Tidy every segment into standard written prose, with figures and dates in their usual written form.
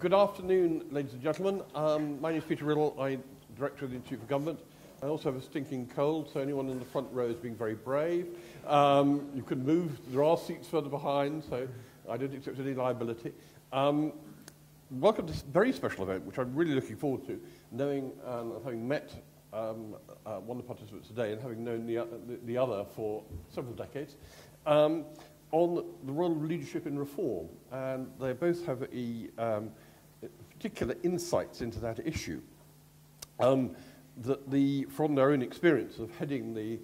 Good afternoon, ladies and gentlemen. My name is Peter Riddle. I'm Director of the Institute for Government. I also have a stinking cold, so anyone in the front row is being very brave. You can move. There are seats further behind, so I don't accept any liability. Welcome to this very special event, which I'm really looking forward to, knowing and having met one of the participants today and having known the other for several decades, on the role of leadership in reform. And they both have particular insights into that issue. From their own experience of heading the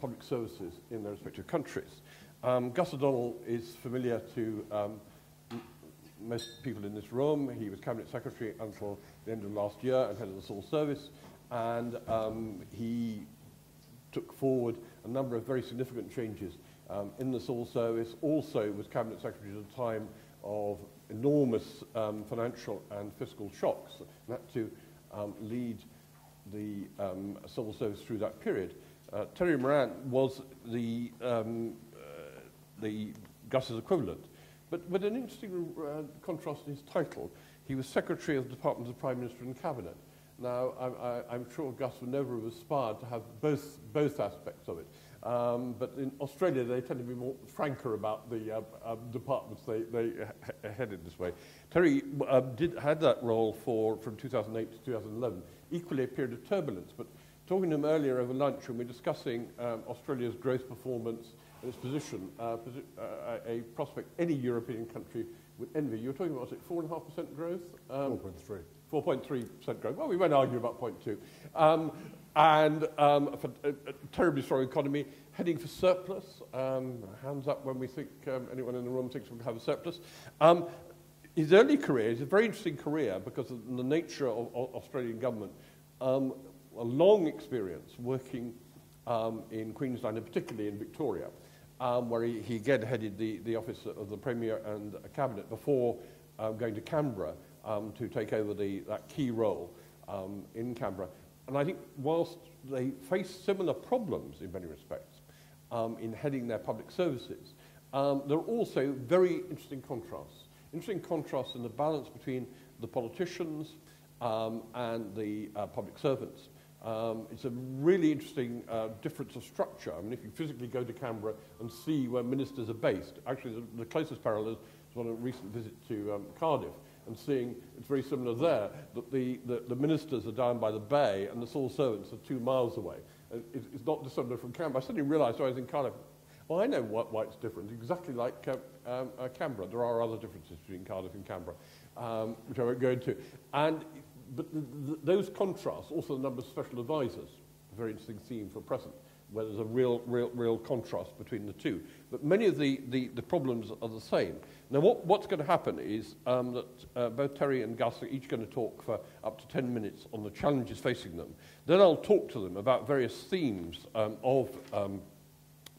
public services in their respective countries. Gus O'Donnell is familiar to most people in this room. He was Cabinet Secretary until the end of last year and head of the Civil Service, and he took forward a number of very significant changes in the Civil Service. Also was Cabinet Secretary at a time of enormous financial and fiscal shocks, and had to lead the Civil Service through that period. Terry Moran was the Gus's equivalent, but with an interesting contrast in his title. He was Secretary of the Department of the Prime Minister and Cabinet. Now, I'm sure Gus would never have aspired to have both aspects of it. But in Australia, they tend to be more franker about the departments they headed this way. Terry had that role from 2008 to 2011, equally a period of turbulence. But talking to him earlier over lunch, when we're discussing Australia's growth performance and its position, a prospect any European country would envy. You were talking about, was it 4.5% growth? 4.3. 4.3% growth. Well, we won't argue about 0.2. For a terribly strong economy, heading for surplus. Hands up when we think anyone in the room thinks we'll have a surplus. His early career is a very interesting career because of the nature of Australian government. A long experience working in Queensland and particularly in Victoria, where he again headed the office of the Premier and Cabinet before going to Canberra to take over that key role in Canberra. And I think whilst they face similar problems in many respects in heading their public services, there are also very interesting contrasts. Interesting contrasts in the balance between the politicians and the public servants. It's a really interesting difference of structure. I mean, if you physically go to Canberra and see where ministers are based, actually the closest parallel is on a recent visit to Cardiff, and seeing it's very similar there, that the ministers are down by the bay and the civil servants are 2 miles away. It's not dissimilar from Canberra. I suddenly realised when I was in Cardiff, well, I know why it's different, exactly like Canberra. There are other differences between Cardiff and Canberra, which I won't go into. But those contrasts, also the number of special advisors, a very interesting theme for present, where there's a real contrast between the two. But many of the problems are the same. Now, what's going to happen is that both Terry and Gus are each going to talk for up to 10 minutes on the challenges facing them. Then I'll talk to them about various themes of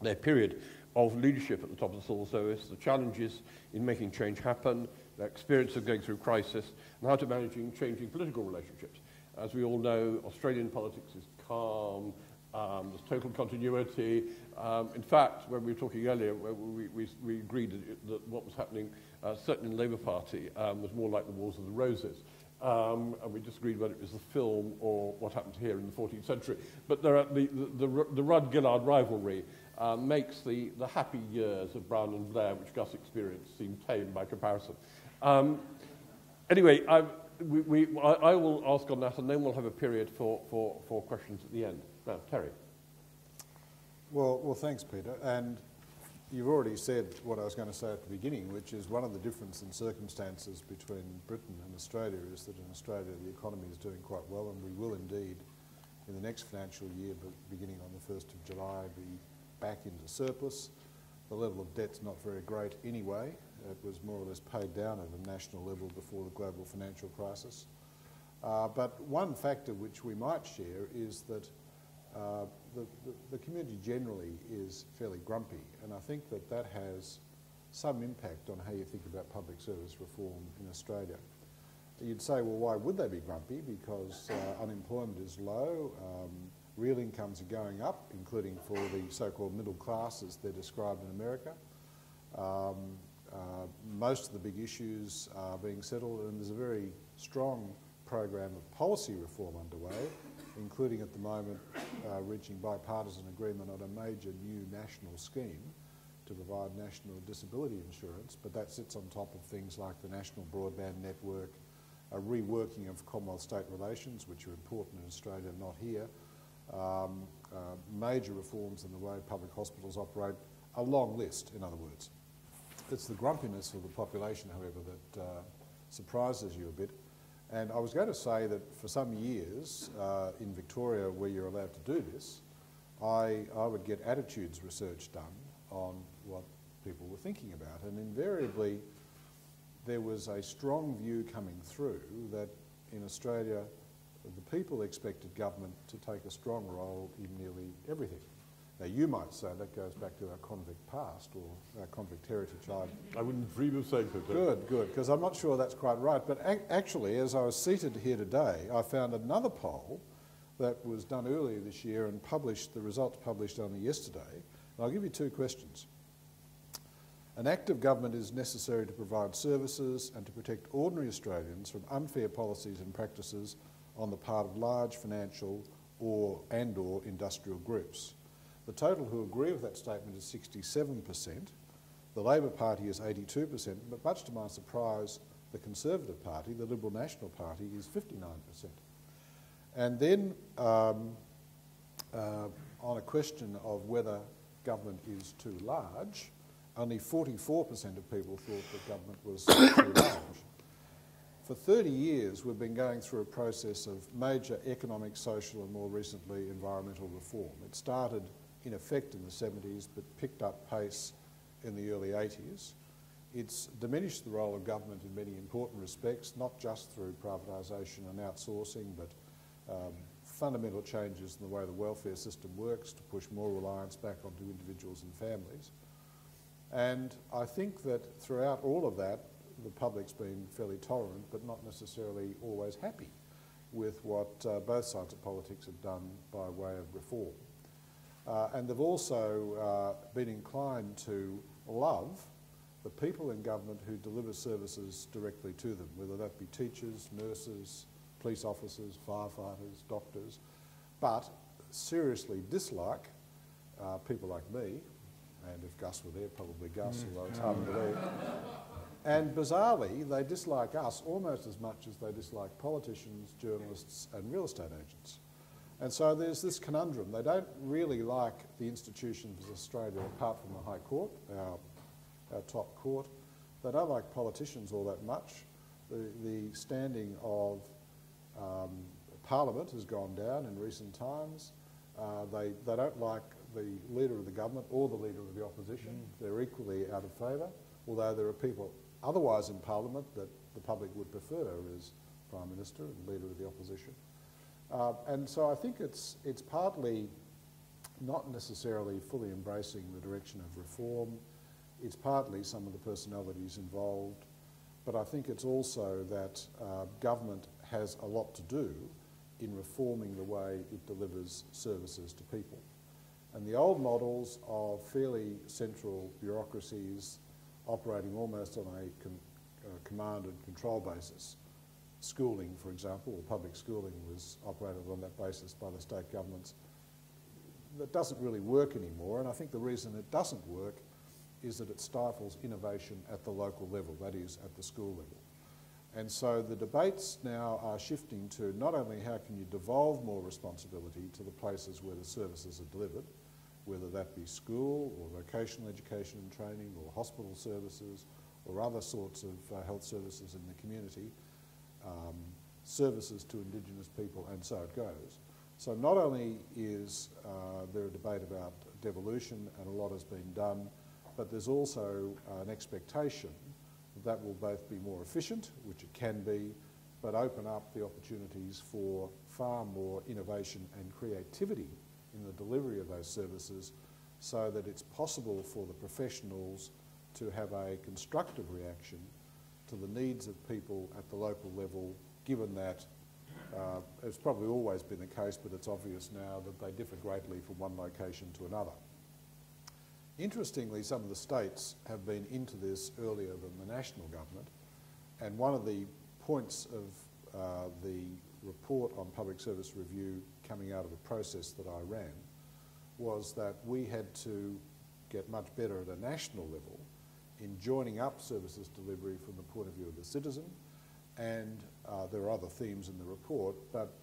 their period of leadership at the top of the civil service, the challenges in making change happen, their experience of going through crisis, and how to manage changing political relationships. As we all know, Australian politics is calm. There's total continuity. In fact, when we were talking earlier, we agreed that what was happening, certainly in the Labour Party, was more like the Wars of the Roses. And we disagreed whether it was the film or what happened here in the 14th century. But the Rudd-Gillard rivalry makes the happy years of Brown and Blair, which Gus experienced, seem tame by comparison. Anyway, I will ask on that, and then we'll have a period for questions at the end. Now, Terry. Well, thanks, Peter. And you've already said what I was going to say at the beginning, which is one of the differences in circumstances between Britain and Australia is that in Australia the economy is doing quite well, and we will indeed, in the next financial year, beginning on the 1st of July, be back into surplus. The level of debt's not very great anyway. It was more or less paid down at a national level before the global financial crisis. But one factor which we might share is that the community generally is fairly grumpy, and I think that has some impact on how you think about public service reform in Australia. You'd say, well, why would they be grumpy? Because unemployment is low, real incomes are going up, including for the so-called middle class as they're described in America. Most of the big issues are being settled, and there's a very strong program of policy reform underway, including at the moment reaching bipartisan agreement on a major new national scheme to provide national disability insurance, but that sits on top of things like the National Broadband Network, a reworking of Commonwealth-state relations, which are important in Australia, not here, major reforms in the way public hospitals operate, a long list, in other words. It's the grumpiness of the population, however, that surprises you a bit. And I was going to say that for some years in Victoria, where you're allowed to do this, I would get attitudes research done on what people were thinking about. And invariably, there was a strong view coming through that in Australia, the people expected government to take a strong role in nearly everything. Now, you might say that goes back to our convict past or our convict heritage. I wouldn't dream of saying so. Good, because I'm not sure that's quite right. But actually, as I was seated here today, I found another poll that was done earlier this year and published, the results published only yesterday. And I'll give you two questions. An active government is necessary to provide services and to protect ordinary Australians from unfair policies and practices on the part of large financial or industrial groups. The total who agree with that statement is 67%. The Labor Party is 82%, but much to my surprise, the Conservative Party, the Liberal National Party, is 59%. And then on a question of whether government is too large, only 44% of people thought that government was too large. For 30 years, we've been going through a process of major economic, social, and more recently environmental reform. It started in effect in the 70s, but picked up pace in the early 80s. It's diminished the role of government in many important respects, not just through privatisation and outsourcing, but fundamental changes in the way the welfare system works to push more reliance back onto individuals and families. And I think that throughout all of that, the public's been fairly tolerant, but not necessarily always happy with what both sides of politics have done by way of reform. And they've also been inclined to love the people in government who deliver services directly to them, whether that be teachers, nurses, police officers, firefighters, doctors, but seriously dislike people like me, and if Gus were there, probably Gus, although it's hard to believe. And bizarrely, they dislike us almost as much as they dislike politicians, journalists, and real estate agents. And so there's this conundrum. They don't really like the institutions of Australia apart from the High Court, our top court. They don't like politicians all that much. The standing of Parliament has gone down in recent times. They don't like the leader of the government or the leader of the opposition. They're equally out of favour, although there are people otherwise in Parliament that the public would prefer as Prime Minister and leader of the opposition. And so I think it's partly not necessarily fully embracing the direction of reform. It's partly some of the personalities involved, but I think it's also that government has a lot to do in reforming the way it delivers services to people. And the old models of fairly central bureaucracies operating almost on a command and control basis, schooling, for example, or public schooling was operated on that basis by the state governments, that doesn't really work anymore. And I think the reason it doesn't work is that it stifles innovation at the local level, that is, at the school level. And so the debates now are shifting to not only how can you devolve more responsibility to the places where the services are delivered, whether that be school or vocational education and training or hospital services or other sorts of health services in the community, services to Indigenous people, and so it goes. So not only is there a debate about devolution, and a lot has been done, but there's also an expectation that will both be more efficient, which it can be, but open up the opportunities for far more innovation and creativity in the delivery of those services, so that it's possible for the professionals to have a constructive reaction to the needs of people at the local level, given that it's probably always been the case, but it's obvious now that they differ greatly from one location to another. Interestingly, some of the states have been into this earlier than the national government, and one of the points of the report on public service review coming out of a process that I ran was that we had to get much better at a national level in joining up services delivery from the point of view of the citizen, and there are other themes in the report, but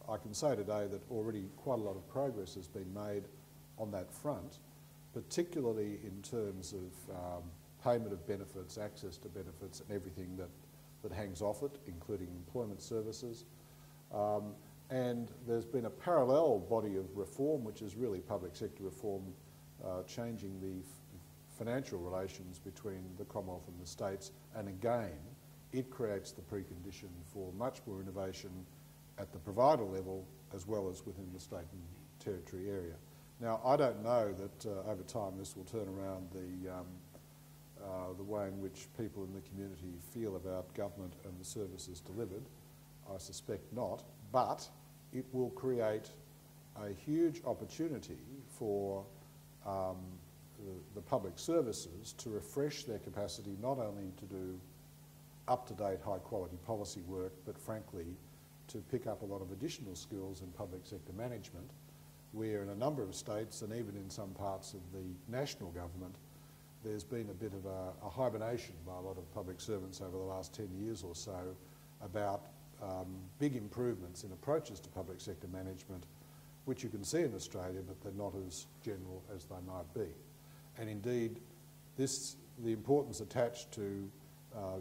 I can say today that already quite a lot of progress has been made on that front, particularly in terms of payment of benefits, access to benefits and everything that hangs off it, including employment services. And there's been a parallel body of reform, which is really public sector reform, changing the financial relations between the Commonwealth and the states, and again, it creates the precondition for much more innovation at the provider level as well as within the state and territory area. Now, I don't know that over time this will turn around the way in which people in the community feel about government and the services delivered. I suspect not, but it will create a huge opportunity for the public services to refresh their capacity not only to do up-to-date high-quality policy work, but frankly to pick up a lot of additional skills in public sector management, where in a number of states and even in some parts of the national government there's been a bit of a hibernation by a lot of public servants over the last 10 years or so about big improvements in approaches to public sector management, which you can see in Australia, but they're not as general as they might be. And indeed, the importance attached to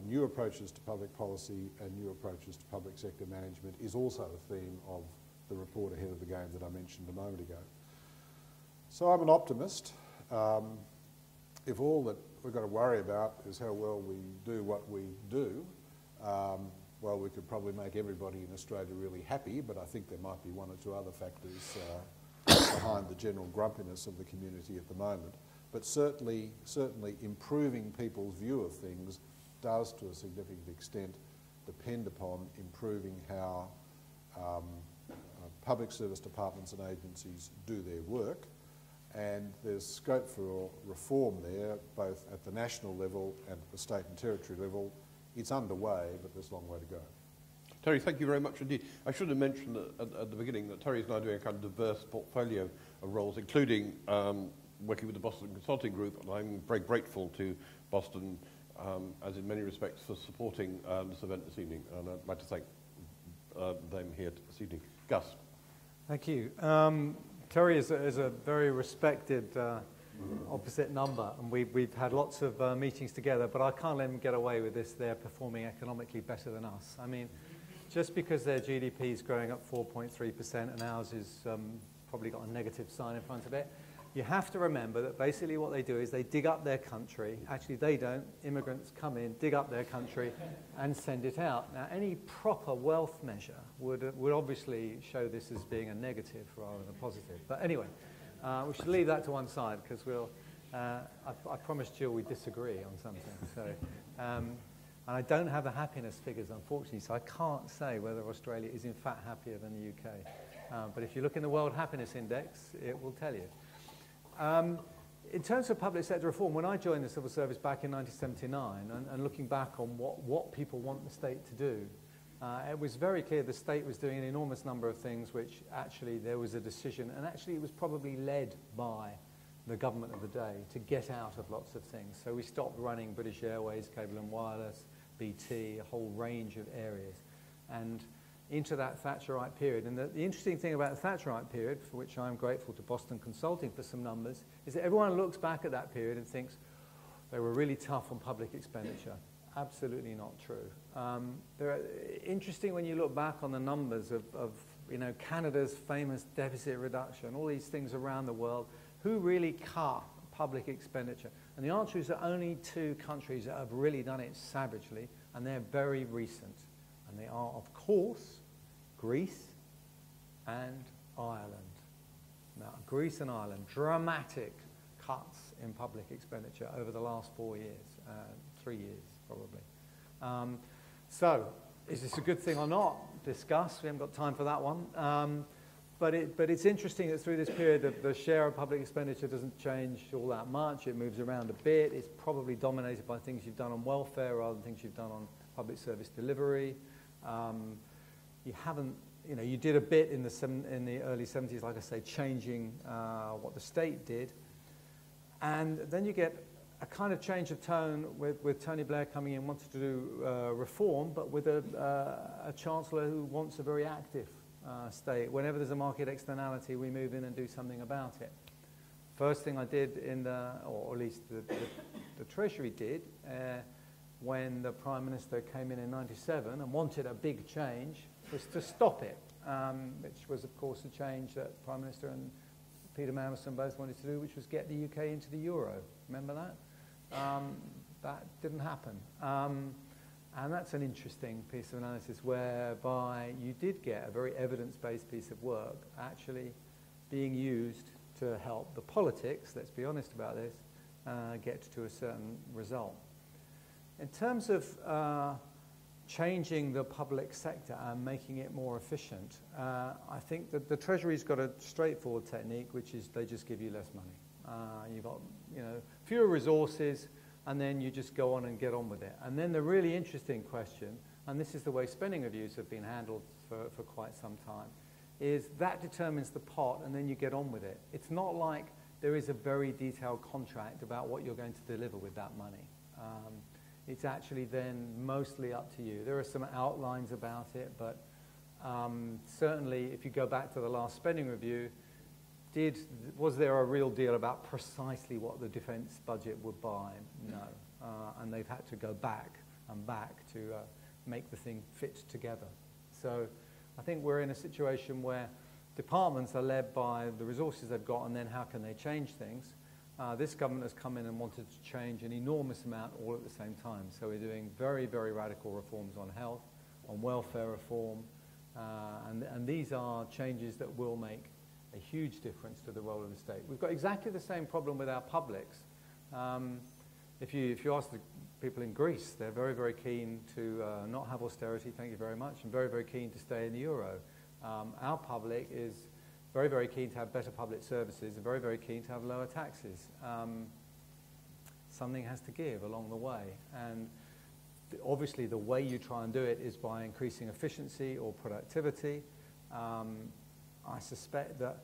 new approaches to public policy and new approaches to public sector management is also a theme of the report ahead of the game that I mentioned a moment ago. So I'm an optimist. If all that we've got to worry about is how well we do what we do, well, we could probably make everybody in Australia really happy, but I think there might be one or two other factors behind the general grumpiness of the community at the moment. But certainly improving people's view of things does, to a significant extent, depend upon improving how public service departments and agencies do their work. And there's scope for reform there, both at the national level and at the state and territory level. It's underway, but there's a long way to go. Terry, thank you very much indeed. I should have mentioned at the beginning that Terry is now doing a kind of diverse portfolio of roles, including working with the Boston Consulting Group, and I'm very grateful to Boston, as in many respects, for supporting this event this evening, and I'd like to thank them here this evening. Gus. Thank you. Terry is a very respected opposite number, and we've had lots of meetings together, but I can't let them get away with this. They're performing economically better than us. I mean, just because their GDP is growing up 4.3% and ours is probably got a negative sign in front of it, you have to remember that basically what they do is they dig up their country. Actually, they don't. Immigrants come in, dig up their country, and send it out. Now, any proper wealth measure would obviously show this as being a negative rather than a positive. But anyway, we should leave that to one side because we'll. I promised Jill we'd disagree on something. So, and I don't have the happiness figures, unfortunately, so I can't say whether Australia is in fact happier than the UK. But if you look in the World Happiness Index, it will tell you. In terms of public sector reform, when I joined the civil service back in 1979, and looking back on what people want the state to do, it was very clear the state was doing an enormous number of things which actually there was a decision, and actually it was probably led by the government of the day to get out of lots of things. So we stopped running British Airways, Cable and Wireless, BT, a whole range of areas, and into that Thatcherite period. And the interesting thing about the Thatcherite period, for which I'm grateful to Boston Consulting for some numbers, is that everyone looks back at that period and thinks they were really tough on public expenditure. Absolutely not true. Interesting when you look back on the numbers of Canada's famous deficit reduction, all these things around the world, who really cut public expenditure? And the answer is that only two countries that have really done it savagely, and they're very recent. And they are, of course, Greece and Ireland. Now, Greece and Ireland, dramatic cuts in public expenditure over the last 4 years, 3 years probably. So, is this a good thing or not? Discuss. We haven't got time for that one. But it's interesting that through this period, the share of public expenditure doesn't change all that much. It moves around a bit. It's probably dominated by things you've done on welfare rather than things you've done on public service delivery. You haven't, you did a bit in the early 70s, like I say, changing what the state did. And then you get a kind of change of tone with Tony Blair coming in, wanting to do reform, but with a chancellor who wants a very active state. Whenever there's a market externality, we move in and do something about it. First thing I did or at least the Treasury did, when the Prime Minister came in 97 and wanted a big change, was to stop it, which was, of course, a change that Prime Minister and Peter Mandelson both wanted to do, which was get the UK into the euro. Remember that? That didn't happen. And that's an interesting piece of analysis whereby you did get a very evidence-based piece of work actually being used to help the politics, let's be honest about this, get to a certain result. In terms of changing the public sector and making it more efficient, I think that the Treasury's got a straightforward technique, which is they just give you less money. You've got fewer resources, and then you just go on and get on with it. And then the really interesting question, and this is the way spending reviews have been handled for quite some time, is that determines the pot, and then you get on with it. It's not like there is a very detailed contract about what you're going to deliver with that money. It's actually then mostly up to you. There are some outlines about it, but certainly if you go back to the last spending review, was there a real deal about precisely what the defence budget would buy? No. And they've had to go back and back to make the thing fit together. So I think we're in a situation where departments are led by the resources they've got, and then how can they change things. This government has come in and wanted to change an enormous amount all at the same time. So we're doing very, very radical reforms on health, on welfare reform, and these are changes that will make a huge difference to the role of the state. We've got exactly the same problem with our publics. If you ask the people in Greece, they're very, very keen to not have austerity, thank you very much, and very, very keen to stay in the euro. Our public is very, very keen to have better public services and very, very keen to have lower taxes. Something has to give along the way. And obviously the way you try and do it is by increasing efficiency or productivity. I suspect that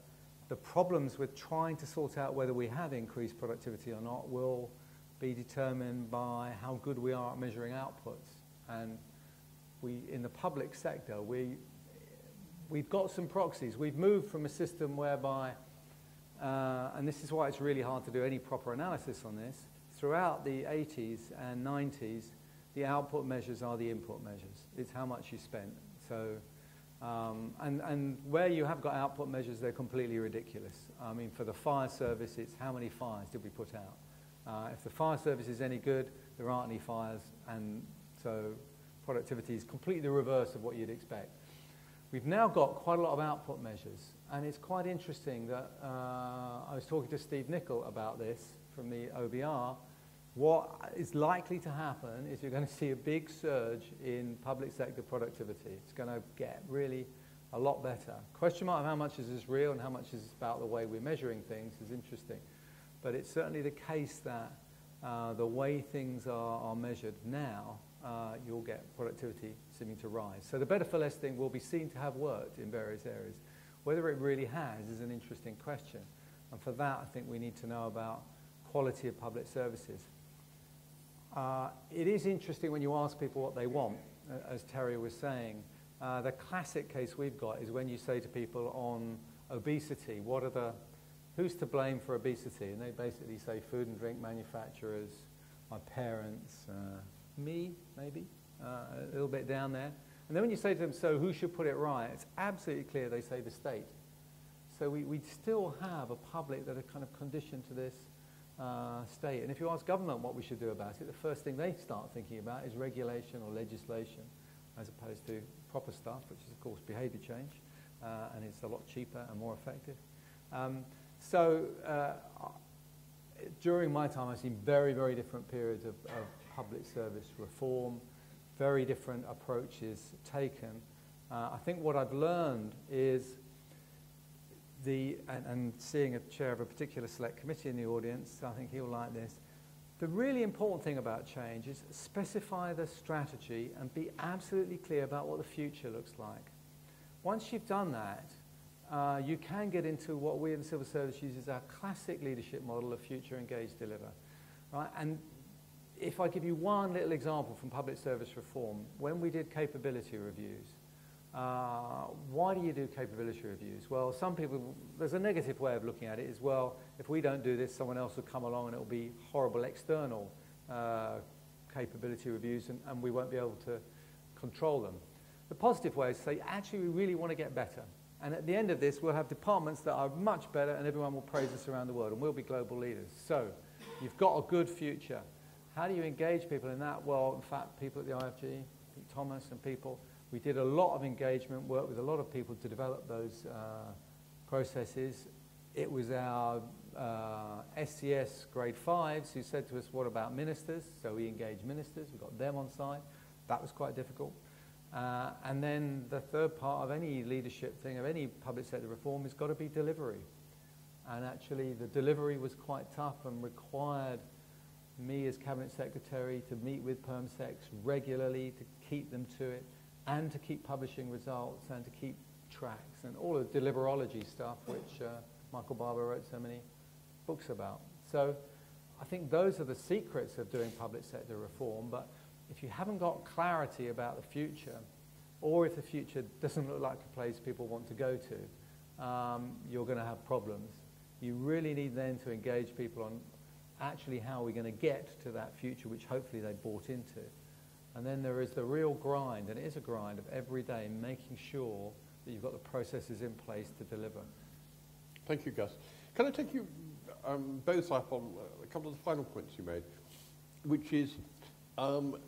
the problems with trying to sort out whether we have increased productivity or not will be determined by how good we are at measuring outputs. And in the public sector, we've got some proxies. We've moved from a system whereby, and this is why it's really hard to do any proper analysis on this, throughout the 80s and 90s, the output measures are the input measures. It's how much you spent. So, and where you have got output measures, they're completely ridiculous. I mean, for the fire service, it's how many fires did we put out? If the fire service is any good, there aren't any fires, and so productivity is completely the reverse of what you'd expect. We've now got quite a lot of output measures, and it's quite interesting that I was talking to Steve Nicol about this from the OBR. What is likely to happen is you're going to see a big surge in public sector productivity. It's going to get really a lot better. Question mark of how much is this real and how much is about the way we're measuring things is interesting. But it's certainly the case that the way things are measured now, you'll get productivity seeming to rise. So the better for less thing will be seen to have worked in various areas. Whether it really has is an interesting question. And for that, I think we need to know about quality of public services. It is interesting when you ask people what they want, as Terry was saying. The classic case we've got is when you say to people on obesity, who's to blame for obesity? And they basically say food and drink manufacturers, my parents, me, maybe, a little bit down there. And then when you say to them, so who should put it right? It's absolutely clear they say the state. So we still have a public that are kind of conditioned to this state. And if you ask government what we should do about it, the first thing they start thinking about is regulation or legislation, as opposed to proper stuff, which is, of course, behaviour change, and it's a lot cheaper and more effective. During my time, I've seen very, very different periods of public service reform, very different approaches taken. I think what I've learned is and seeing a chair of a particular select committee in the audience, I think he'll like this. The really important thing about change is specify the strategy and be absolutely clear about what the future looks like. Once you've done that, you can get into what we in the civil service use as our classic leadership model of future, engage, deliver. Right? And if I give you one little example from public service reform, when we did capability reviews, why do you do capability reviews? Well, some people, there's a negative way of looking at it is, well, if we don't do this, someone else will come along and it will be horrible external capability reviews and we won't be able to control them. The positive way is to say, actually, we really want to get better. And at the end of this, we'll have departments that are much better and everyone will praise us around the world and we'll be global leaders. So you've got a good future. How do you engage people in that? Well, in fact, people at the IFG, Thomas and people, we did a lot of engagement, worked with a lot of people to develop those processes. It was our SCS grade 5s who said to us, what about ministers? So we engaged ministers, we got them on side. That was quite difficult. And then the third part of any leadership thing, of any public sector reform, has got to be delivery. And actually the delivery was quite tough and required me as Cabinet Secretary to meet with PermSecs regularly, to keep them to it, and to keep publishing results and to keep tracks and all the deliverology stuff which Michael Barber wrote so many books about. So I think those are the secrets of doing public sector reform, but if you haven't got clarity about the future, or if the future doesn't look like a place people want to go to, you're going to have problems. You really need then to engage people on actually how we're going to get to that future which hopefully they bought into. And then there is the real grind, and it is a grind of every day making sure that you've got the processes in place to deliver. Thank you, Gus. Can I take you both up on a couple of the final points you made, which is the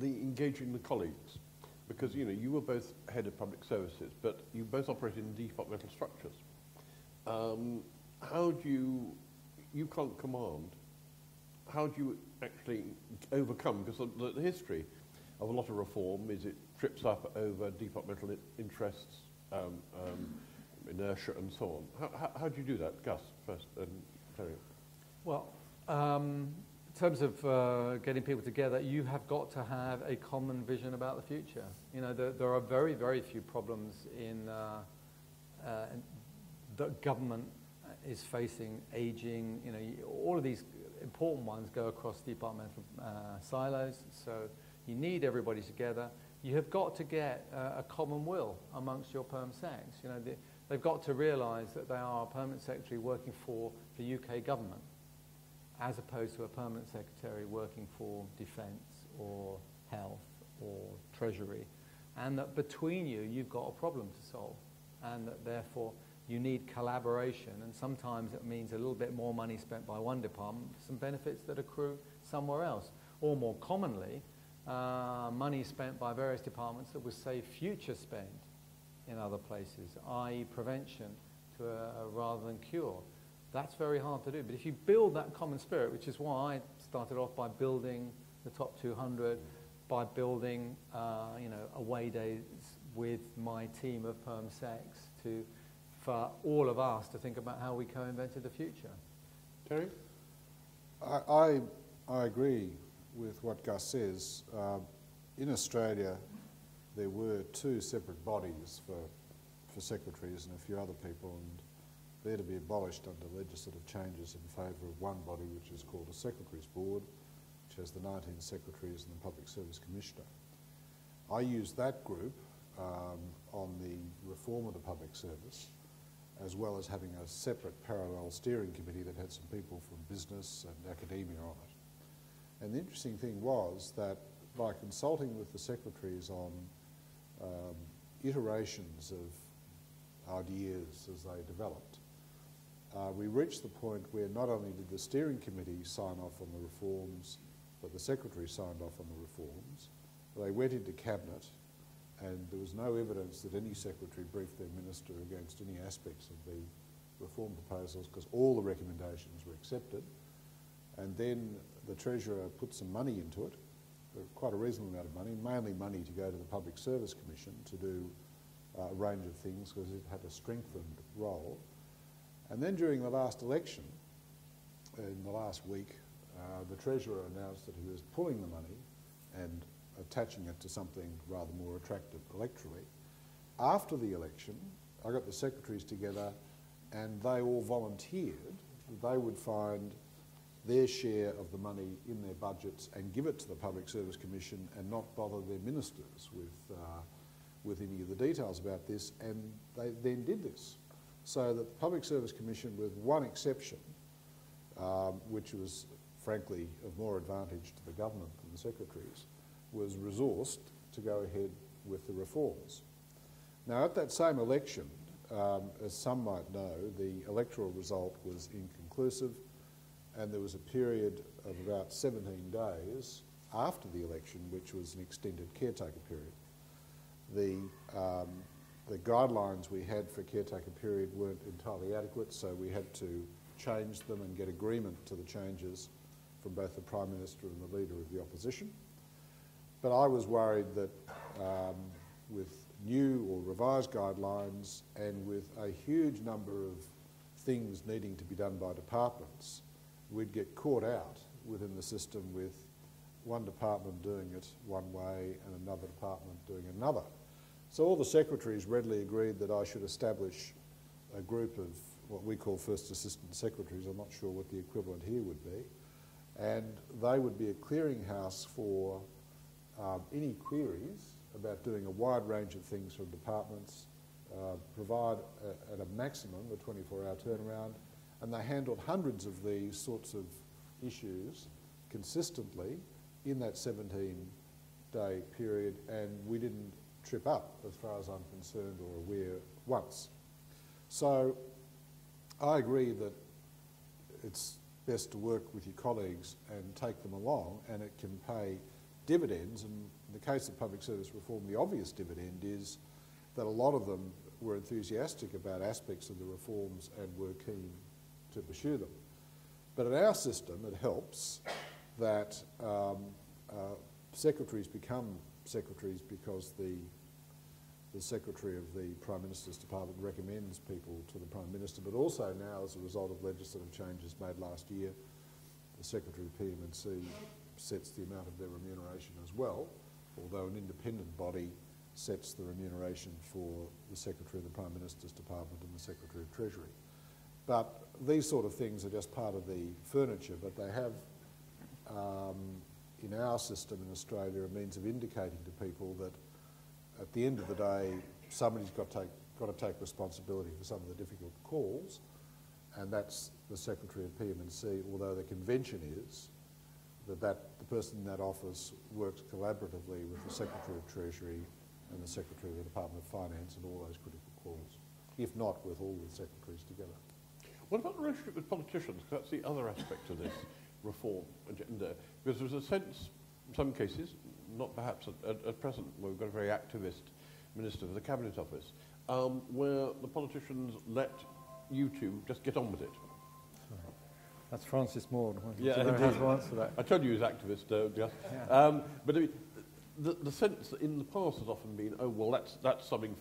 engaging the colleagues? Because, you know, you were both head of public services, but you both operated in departmental structures. How do you can't command, how do you actually overcome? Because the history of a lot of reform is it trips up over departmental interests, inertia and so on. How do you do that? Gus, first, and Terry. Well, in terms of getting people together, you have got to have a common vision about the future. You know, there are very, very few problems in that government is facing. Aging, you know, all of these important ones go across departmental silos, so you need everybody together. You have got to get a common will amongst your PermSecs. You know, they've got to realise that they are a permanent secretary working for the UK government, as opposed to a permanent secretary working for defence or health or treasury, and that between you, you've got a problem to solve, and that therefore you need collaboration, and sometimes it means a little bit more money spent by one department for some benefits that accrue somewhere else. Or more commonly, money spent by various departments that was, say, future spend in other places, i.e. prevention rather than cure. That's very hard to do. But if you build that common spirit, which is why I started off by building the top 200, by building away days with my team of PermSecs for all of us to think about how we co-invented the future. Terry? I agree with what Gus says. In Australia, there were two separate bodies for secretaries and a few other people, and they're to be abolished under legislative changes in favour of one body, which is called a Secretaries Board, which has the 19 secretaries and the Public Service Commissioner. I used that group on the reform of the public service, as well as having a separate parallel steering committee that had some people from business and academia on it. And the interesting thing was that by consulting with the secretaries on iterations of ideas as they developed, we reached the point where not only did the steering committee sign off on the reforms, but the secretary signed off on the reforms. They went into cabinet, and there was no evidence that any secretary briefed their minister against any aspects of the reform proposals, because all the recommendations were accepted. And then the Treasurer put some money into it, quite a reasonable amount of money, mainly money to go to the Public Service Commission to do a range of things because it had a strengthened role. And then during the last election, in the last week, the Treasurer announced that he was pulling the money and attaching it to something rather more attractive electorally. After the election, I got the secretaries together and they all volunteered that they would find their share of the money in their budgets and give it to the Public Service Commission and not bother their ministers with any of the details about this, and they then did this. So that the Public Service Commission, with one exception, which was frankly of more advantage to the government than the secretaries, was resourced to go ahead with the reforms. Now at that same election, as some might know, the electoral result was inconclusive, and there was a period of about 17 days after the election, which was an extended caretaker period. The guidelines we had for caretaker period weren't entirely adequate, so we had to change them and get agreement to the changes from both the Prime Minister and the Leader of the Opposition. But I was worried that with new or revised guidelines and with a huge number of things needing to be done by departments, we'd get caught out within the system with one department doing it one way and another department doing another. So all the secretaries readily agreed that I should establish a group of what we call First Assistant Secretaries. I'm not sure what the equivalent here would be. And they would be a clearinghouse for any queries about doing a wide range of things from departments, provide at a maximum a 24-hour turnaround, and they handled hundreds of these sorts of issues consistently in that 17-day period, and we didn't trip up, as far as I'm concerned or aware, once. So I agree that it's best to work with your colleagues and take them along, and it can pay dividends. And in the case of public service reform, the obvious dividend is that a lot of them were enthusiastic about aspects of the reforms and were keen to pursue them. But in our system, it helps that secretaries become secretaries because the Secretary of the Prime Minister's Department recommends people to the Prime Minister, but also now, as a result of legislative changes made last year, the Secretary of PM&C sets the amount of their remuneration as well, although an independent body sets the remuneration for the Secretary of the Prime Minister's Department and the Secretary of Treasury. But these sort of things are just part of the furniture, but they have, in our system in Australia, a means of indicating to people that at the end of the day, somebody's got to take responsibility for some of the difficult calls, and that's the Secretary of PM&C, although the convention is that the person in that office works collaboratively with the Secretary of Treasury and the Secretary of the Department of Finance and all those critical calls, if not with all the secretaries together. What about the relationship with politicians? That's the other aspect of this reform agenda. Because there's a sense, in some cases, not perhaps at present, where we've got a very activist Minister for the Cabinet Office, where the politicians let you two just get on with it. That's Francis Maud. Yeah, to know how to answer that. I told you he was activist, just. Yeah. But I mean, the sense that in the past has often been, oh well, that's something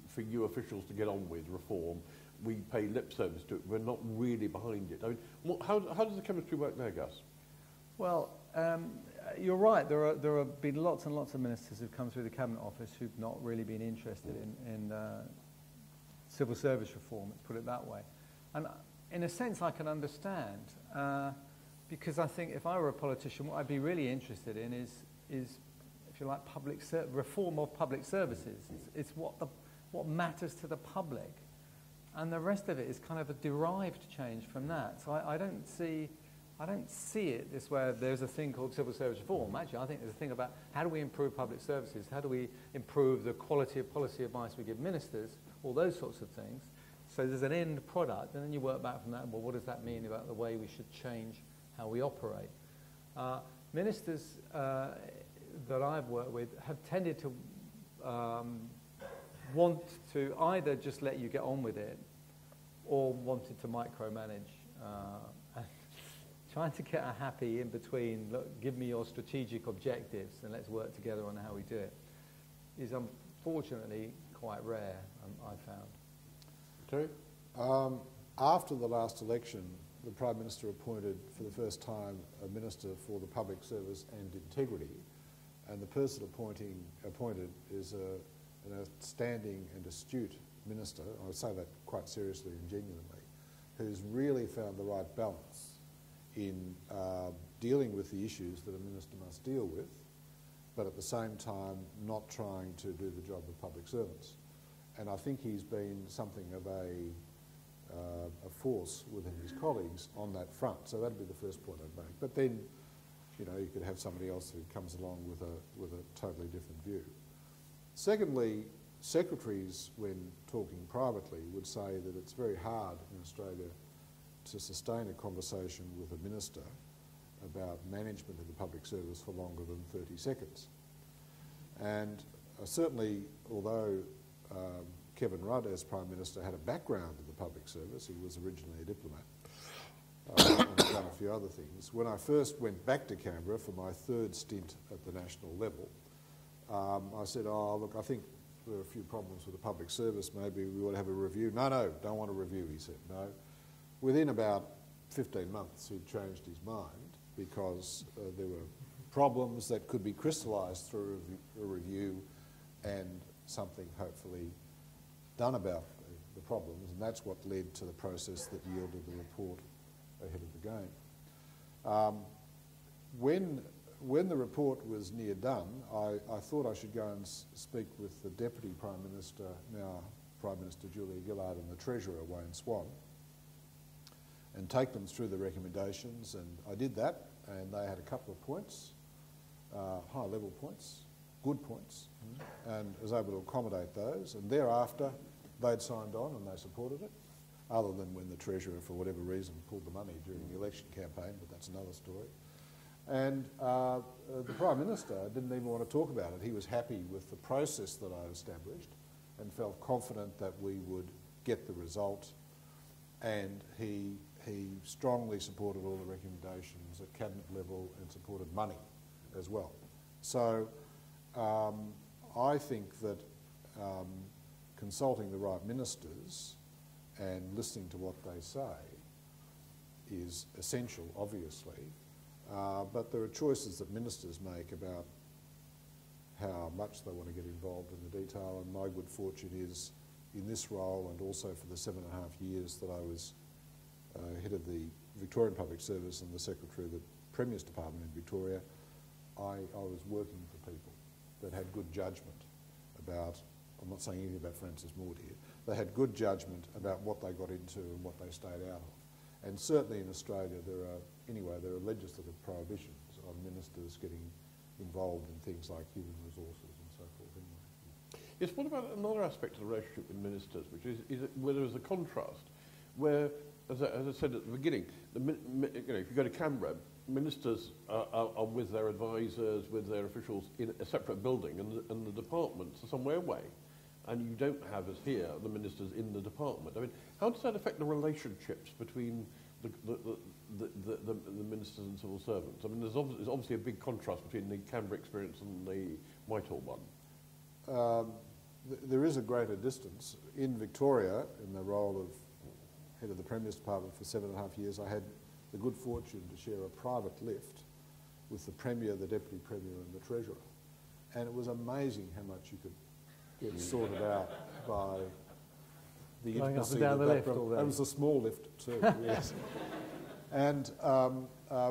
for you officials to get on with, reform. We pay lip service to it. We're not really behind it. I mean, how does the chemistry work there, Gus? Well, you're right. There have been lots and lots of ministers who've come through the Cabinet Office who've not really been interested in civil service reform, let's put it that way. And in a sense, I can understand, because I think if I were a politician, what I'd be really interested in is if you like, reform of public services. It's what matters to the public. And the rest of it is kind of a derived change from that. So I don't see it this way. There's a thing called civil service reform. Actually, I think there's a thing about how do we improve public services? How do we improve the quality of policy advice we give ministers? All those sorts of things. So there's an end product, and then you work back from that. Well, what does that mean about the way we should change how we operate? Ministers that I've worked with have tended to want to either just let you get on with it or wanted to micromanage. Trying to get a happy in between, look, give me your strategic objectives and let's work together on how we do it, is fortunately quite rare, I found. Terry? After the last election, the Prime Minister appointed for the first time a Minister for the Public Service and Integrity, and the person appointed is an outstanding and astute minister, I would say that quite seriously and genuinely, who's really found the right balance in dealing with the issues that a minister must deal with, but at the same time not trying to do the job of public servants. And I think he's been something of a force within his colleagues on that front. So that'd be the first point I'd make. But then, you know, you could have somebody else who comes along with a totally different view. Secondly, secretaries, when talking privately, would say that it's very hard in Australia to sustain a conversation with a minister about management of the public service for longer than 30 seconds. And certainly, although Kevin Rudd, as Prime Minister, had a background in the public service, he was originally a diplomat, and done a few other things. When I first went back to Canberra for my third stint at the national level, I said, oh, look, I think there are a few problems with the public service, maybe we ought to have a review. No, don't want a review, he said, no. Within about 15 months, he'd changed his mind because there were problems that could be crystallised through a review and something hopefully done about the problems, and that's what led to the process that yielded the report ahead of the game. When the report was near done, I thought I should go and speak with the Deputy Prime Minister, now Prime Minister Julia Gillard, and the Treasurer, Wayne Swan, and take them through the recommendations, and I did that, and they had a couple of points, high-level points, good points, and was able to accommodate those, and thereafter they'd signed on and they supported it, other than when the Treasurer, for whatever reason, pulled the money during the election campaign, but that's another story. And the Prime Minister didn't even want to talk about it. He was happy with the process that I established and felt confident that we would get the result, and he strongly supported all the recommendations at cabinet level and supported money as well. So I think that consulting the right ministers and listening to what they say is essential, obviously, but there are choices that ministers make about how much they want to get involved in the detail, and my good fortune is in this role, and also for the 7.5 years that I was head of the Victorian Public Service and the Secretary of the Premier's Department in Victoria, I was working for people that had good judgment about, I'm not saying anything about Francis Maud here, they had good judgment about what they got into and what they stayed out of. And certainly in Australia there are legislative prohibitions on ministers getting involved in things like human resources and so forth anyway. Yes, what about another aspect of the relationship with ministers, which is where there is a contrast, where, as I said at the beginning, if you go to Canberra, ministers are with their advisors, with their officials in a separate building, and the departments are somewhere away. And you don't have, as here, the ministers in the department. I mean, how does that affect the relationships between the ministers and civil servants? I mean, there's obviously a big contrast between the Canberra experience and the Whitehall one. There is a greater distance. In Victoria, in the role of head of the Premier's Department for 7.5 years, I had the good fortune to share a private lift with the Premier, the Deputy Premier and the Treasurer. And it was amazing how much you could get sorted out by the going up intimacy and down the lift. It was a small lift too, yes. And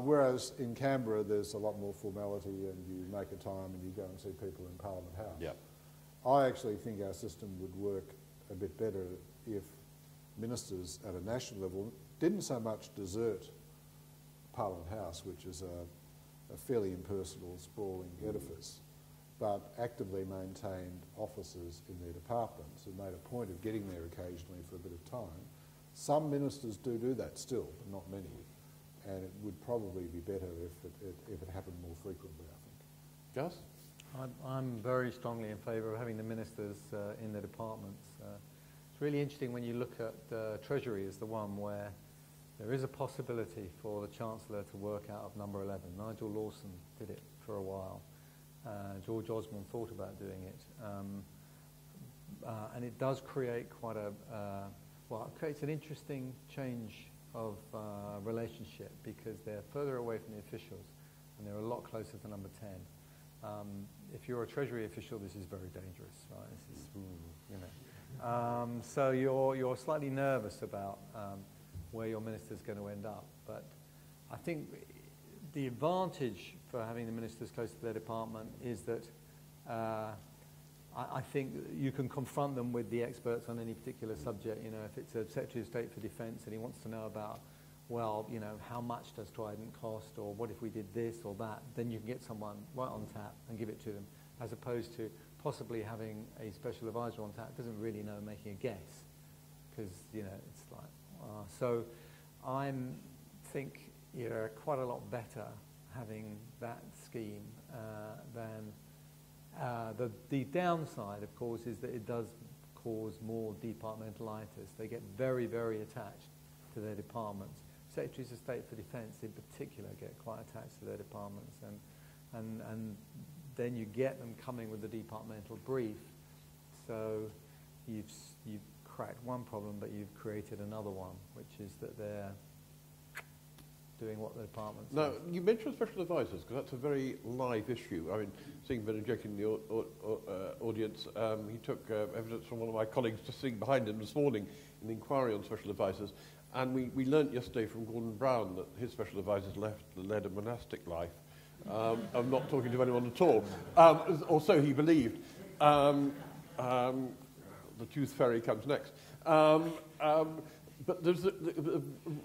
whereas in Canberra there's a lot more formality and you make a time and you go and see people in Parliament House. Yep. I actually think our system would work a bit better if ministers at a national level didn't so much desert Parliament House, which is a fairly impersonal, sprawling edifice, but actively maintained offices in their departments and made a point of getting there occasionally for a bit of time. Some ministers do that still, but not many, and it would probably be better if it happened more frequently, I think. Gus? I'm very strongly in favour of having the ministers in the departments. It's really interesting when you look at Treasury as the one where there is a possibility for the Chancellor to work out of number 11. Nigel Lawson did it for a while. George Osborne thought about doing it. and it does create quite a, well, it creates an interesting change of relationship, because they're further away from the officials and they're a lot closer to number 10. If you're a Treasury official, this is very dangerous, right? This is, you know. So you're slightly nervous about where your minister's going to end up. But I think the advantage for having the ministers close to their department is that I think you can confront them with the experts on any particular subject. You know, if it's a Secretary of State for Defence and he wants to know about, well, you know, how much does Trident cost, or what if we did this or that, then you can get someone right on tap and give it to them, as opposed to possibly having a special advisor on tap doesn't really know, making a guess, because, you know, it's like, so I think you're quite a lot better having that scheme than the downside, of course, is that it does cause more departmentalitis. They get very, very attached to their departments. Secretaries of State for Defence in particular get quite attached to their departments, and then you get them coming with the departmental brief. So you've cracked one problem, but you've created another one, which is that they're doing what the department's Now, you mentioned special advisors, because that's a very live issue. I mean, seeing Bernard Jake in the audience, he took evidence from one of my colleagues just sitting behind him this morning in the inquiry on special advisors. And we learnt yesterday from Gordon Brown that his special advisors led a monastic life. I'm not talking to anyone at all. Or so he believed. The tooth fairy comes next. But there's a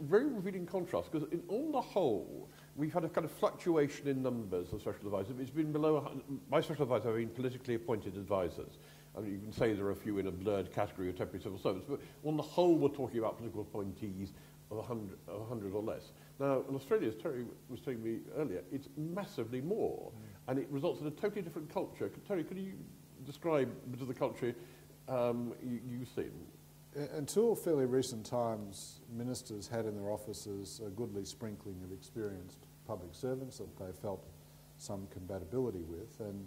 very revealing contrast, because on the whole, we've had a kind of fluctuation in numbers of special advisors. It's been below 100. My special advisors have been politically appointed advisors. I mean, you can say there are a few in a blurred category of temporary civil servants, but on the whole, we're talking about political appointees of 100 or less. Now, in Australia, as Terry was telling me earlier, it's massively more, and it results in a totally different culture. Terry, could you describe a bit of the culture you've seen? Until fairly recent times, ministers had in their offices a goodly sprinkling of experienced public servants that they felt some compatibility with, and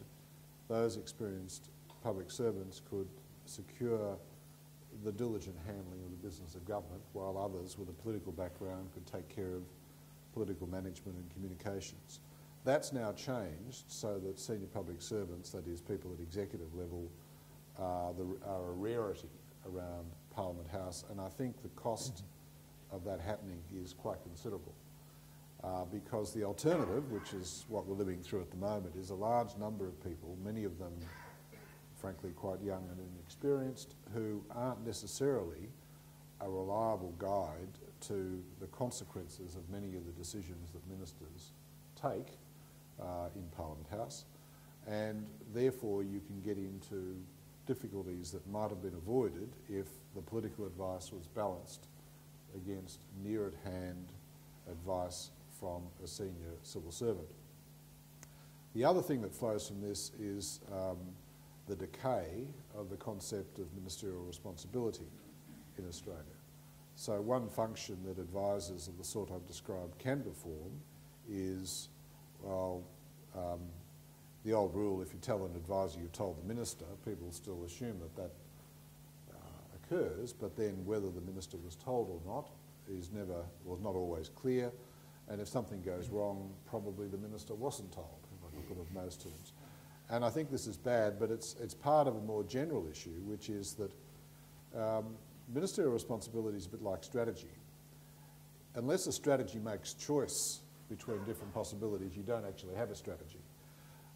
those experienced public servants could secure the diligent handling of the business of government, while others with a political background could take care of political management and communications. That's now changed so that senior public servants, that is people at executive level, are a rarity around Parliament House, and I think the cost of that happening is quite considerable. Because the alternative, which is what we're living through at the moment, is a large number of people, many of them frankly quite young and inexperienced, who aren't necessarily a reliable guide to the consequences of many of the decisions that ministers take in Parliament House, and therefore you can get into difficulties that might have been avoided if the political advice was balanced against near-at-hand advice from a senior civil servant. The other thing that flows from this is the decay of the concept of ministerial responsibility in Australia. So one function that advisors of the sort I've described can perform is, well, the old rule, if you tell an advisor you told the minister, people still assume that occurs, but then whether the minister was told or not was not always clear, and if something goes wrong, probably the minister wasn't told, if I can put it in those terms. And I think this is bad, but it's part of a more general issue, which is that ministerial responsibility is a bit like strategy. Unless a strategy makes choice between different possibilities, you don't actually have a strategy.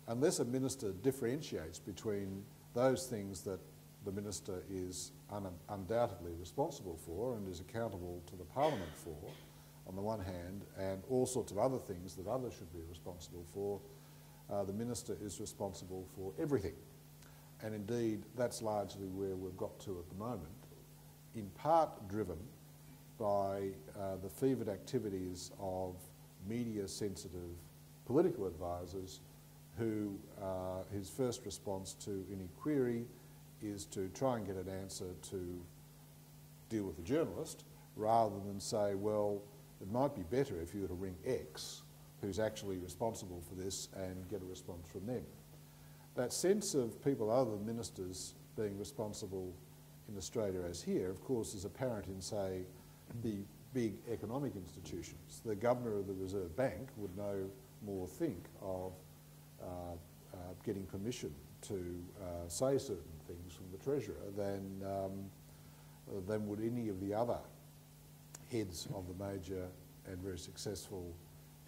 Unless a minister differentiates between those things that the minister is undoubtedly responsible for and is accountable to the Parliament for, on the one hand, and all sorts of other things that others should be responsible for, the minister is responsible for everything. And indeed, that's largely where we've got to at the moment, in part driven by the fevered activities of media-sensitive political advisors who his first response to any query is to try and get an answer to deal with the journalist, rather than say, well, it might be better if you were to ring X, who's actually responsible for this, and get a response from them. That sense of people other than ministers being responsible in Australia as here, of course, is apparent in, say, the big economic institutions. The Governor of the Reserve Bank would no more think of getting permission to say certain things from the Treasurer than would any of the other heads of the major and very successful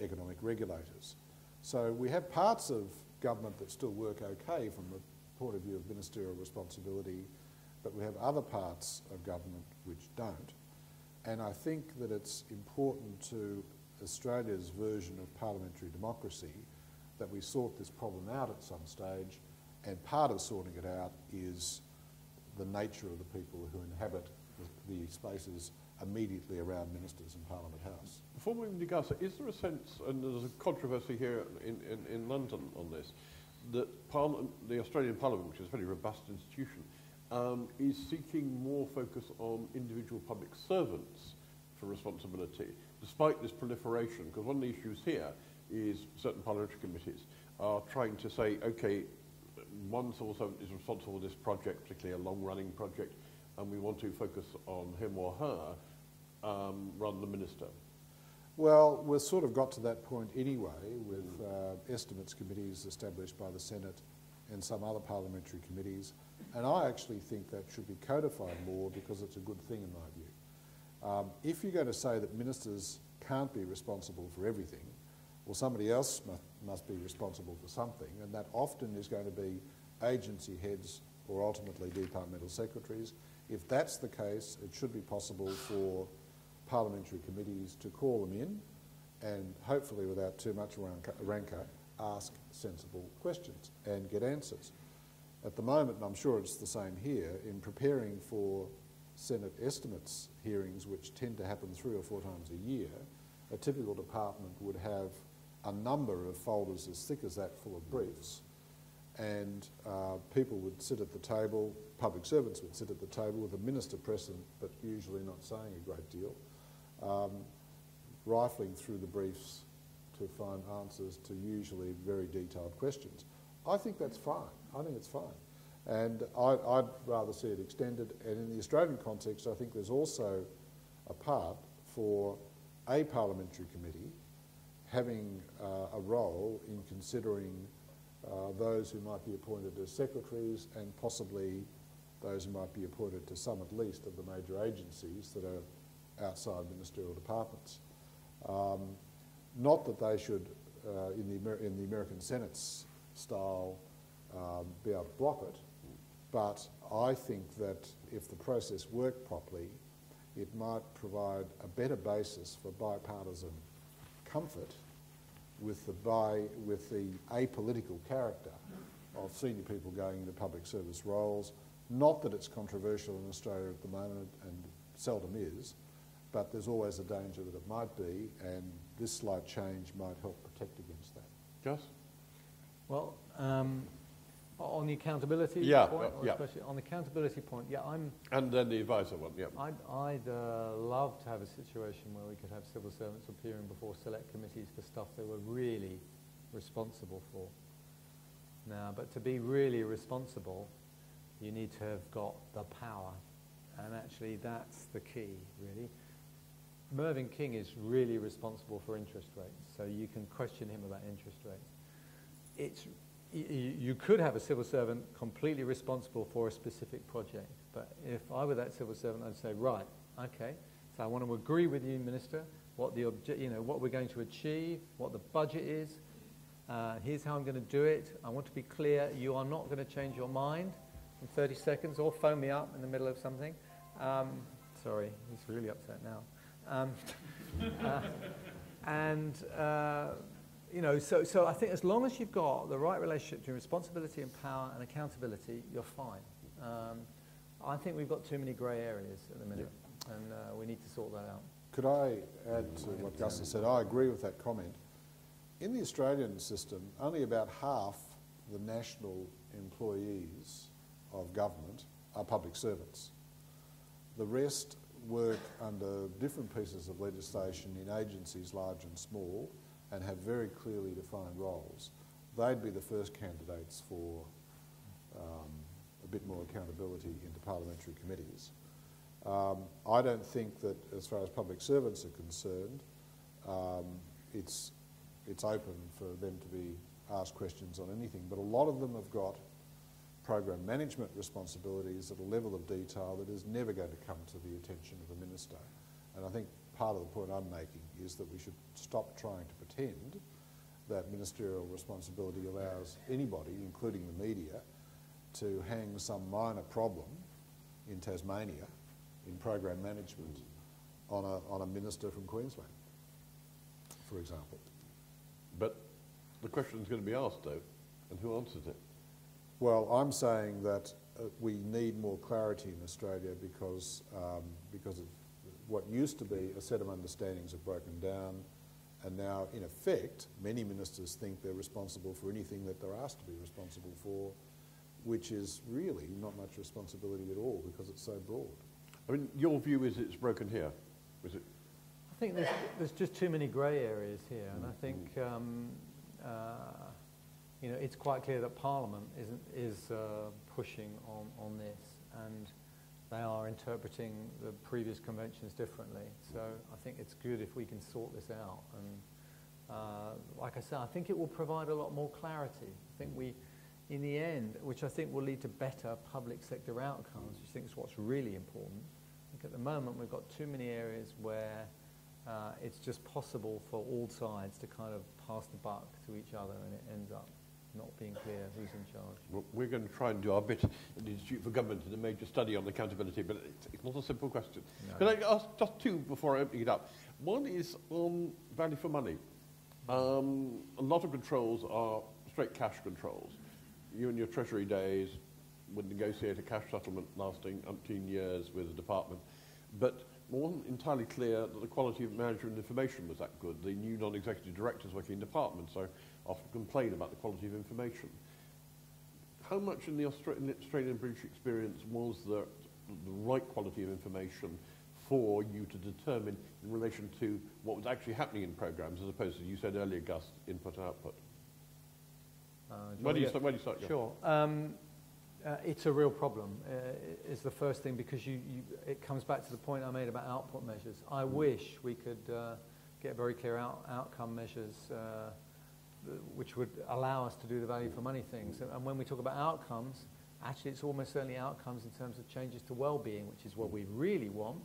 economic regulators. So we have parts of government that still work okay from the point of view of ministerial responsibility, but we have other parts of government which don't. And I think that it's important to Australia's version of parliamentary democracy that we sort this problem out at some stage, and part of sorting it out is the nature of the people who inhabit the spaces immediately around ministers and Parliament House. Before moving to Gus, is there a sense, and there's a controversy here in London on this, that the Australian Parliament, which is a very robust institution, is seeking more focus on individual public servants for responsibility, despite this proliferation? Because one of the issues here is certain parliamentary committees are trying to say, okay, one civil servant is responsible for this project, particularly a long-running project, and we want to focus on him or her rather than the minister. Well, we've sort of got to that point anyway with estimates committees established by the Senate and some other parliamentary committees, and I actually think that should be codified more because it's a good thing in my view. If you're going to say that ministers can't be responsible for everything, well, somebody else must be responsible for something, and that often is going to be agency heads or ultimately departmental secretaries. If that's the case, it should be possible for parliamentary committees to call them in and hopefully without too much rancour ask sensible questions and get answers. At the moment, and I'm sure it's the same here, in preparing for Senate estimates hearings, which tend to happen 3 or 4 times a year, a typical department would have a number of folders as thick as that full of briefs, and people would sit at the table, public servants would sit at the table with a minister present but usually not saying a great deal, rifling through the briefs to find answers to usually very detailed questions. I think that's fine. I think it's fine. And I'd rather see it extended. And in the Australian context, I think there's also a part for a parliamentary committee having a role in considering those who might be appointed as secretaries and possibly those who might be appointed to some at least of the major agencies that are outside ministerial departments. Not that they should, in the American Senate's style, be able to block it, but I think that if the process worked properly, it might provide a better basis for bipartisan comfort with the apolitical character of senior people going into public service roles. Not that it's controversial in Australia at the moment, and seldom is, but there's always a danger that it might be, and this slight change might help protect against that. Gus? Well, on the accountability point, or especially on the accountability point, And then the advisor one, yeah. I'd love to have a situation where we could have civil servants appearing before select committees for stuff they were really responsible for. Now, but to be really responsible, you need to have got the power, and actually that's the key, really. Mervyn King is really responsible for interest rates, so you can question him about interest rates. You could have a civil servant completely responsible for a specific project, but if I were that civil servant, I'd say, right, okay, so I want to agree with you, Minister, what what we're going to achieve, what the budget is. Here's how I'm going to do it. I want to be clear, you are not going to change your mind in 30 seconds or phone me up in the middle of something. Sorry, he's really upset now. So I think as long as you've got the right relationship between responsibility and power and accountability, you're fine. I think we've got too many grey areas at the minute, and we need to sort that out. Could I add to what Gus has said? I agree with that comment. In the Australian system, only about half the national employees of government are public servants. The rest work under different pieces of legislation in agencies large and small and have very clearly defined roles. They'd be the first candidates for bit more accountability into parliamentary committees. I don't think that, as far as public servants are concerned, it's open for them to be asked questions on anything, but a lot of them have got program management responsibilities at a level of detail that is never going to come to the attention of a minister. And I think part of the point I'm making is that we should stop trying to pretend that ministerial responsibility allows anybody, including the media, to hang some minor problem in Tasmania in program management on a minister from Queensland, for example. But the question is going to be asked, though, and who answers it? Well, I'm saying that we need more clarity in Australia because of what used to be a set of understandings have broken down, and now, in effect, many ministers think they're responsible for anything that they're asked to be responsible for, which is really not much responsibility at all because it's so broad. I mean, your view is it's broken here, is it? I think there's just too many grey areas here, and I think you know, it's quite clear that Parliament is pushing on this, and they are interpreting the previous conventions differently. So I think it's good if we can sort this out. And like I said, I think it will provide a lot more clarity. I think we, in the end, which I think will lead to better public sector outcomes, which I think is what's really important. I think at the moment we've got too many areas where it's just possible for all sides to kind of pass the buck to each other, and it ends up not being clear who's in charge. Well, we're going to try and do our bit at the Institute for Government in a major study on accountability, but it's not a simple question. No. Can I ask just two before I open it up? One is on value for money. A lot of controls are straight cash controls. You in your Treasury days would negotiate a cash settlement lasting umpteen years with the department, but it wasn't entirely clear that the quality of management information was that good. The new non-executive directors working in departments so often complain about the quality of information. How much in the Australian and British experience was the right quality of information for you to determine in relation to what was actually happening in programs, as opposed to, you said earlier, Gus, input and output? Where do you start? Sure. It's a real problem, is the first thing, because it comes back to the point I made about output measures. I wish we could get very clear outcome measures which would allow us to do the value for money things. And when we talk about outcomes, actually it's almost certainly outcomes in terms of changes to well-being, which is what we really want.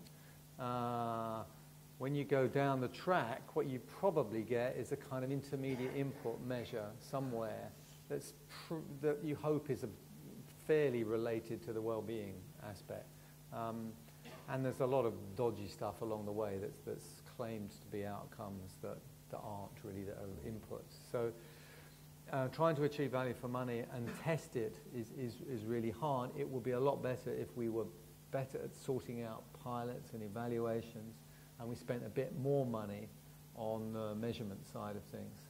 When you go down the track, what you probably get is a kind of intermediate input measure somewhere that you hope is fairly related to the well-being aspect. And there's a lot of dodgy stuff along the way that's claimed to be outcomes that aren't really, that are inputs. So trying to achieve value for money and test it is really hard. It would be a lot better if we were better at sorting out pilots and evaluations, and we spent a bit more money on the measurement side of things.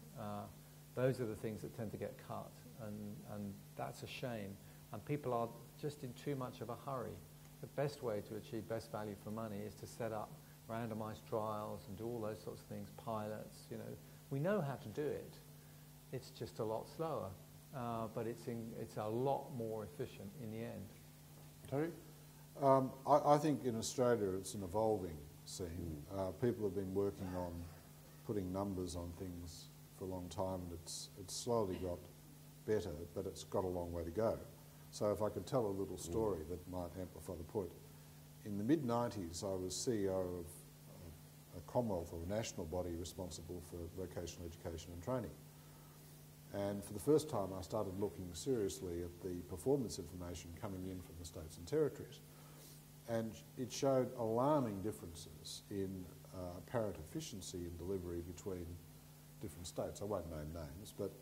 Those are the things that tend to get cut, and that's a shame. And people are just in too much of a hurry. The best way to achieve best value for money is to set up randomized trials and do all those sorts of things, pilots, you know. We know how to do it. It's just a lot slower, but it's a lot more efficient in the end. Terry? I think in Australia it's an evolving scene. People have been working on putting numbers on things for a long time, and it's slowly got better, but it's got a long way to go. So if I could tell a little story that might amplify the point. In the mid-90s, I was CEO of a Commonwealth or a national body responsible for vocational education and training. And for the first time, I started looking seriously at the performance information coming in from the states and territories. And it showed alarming differences in apparent efficiency in delivery between different states. I won't name names, but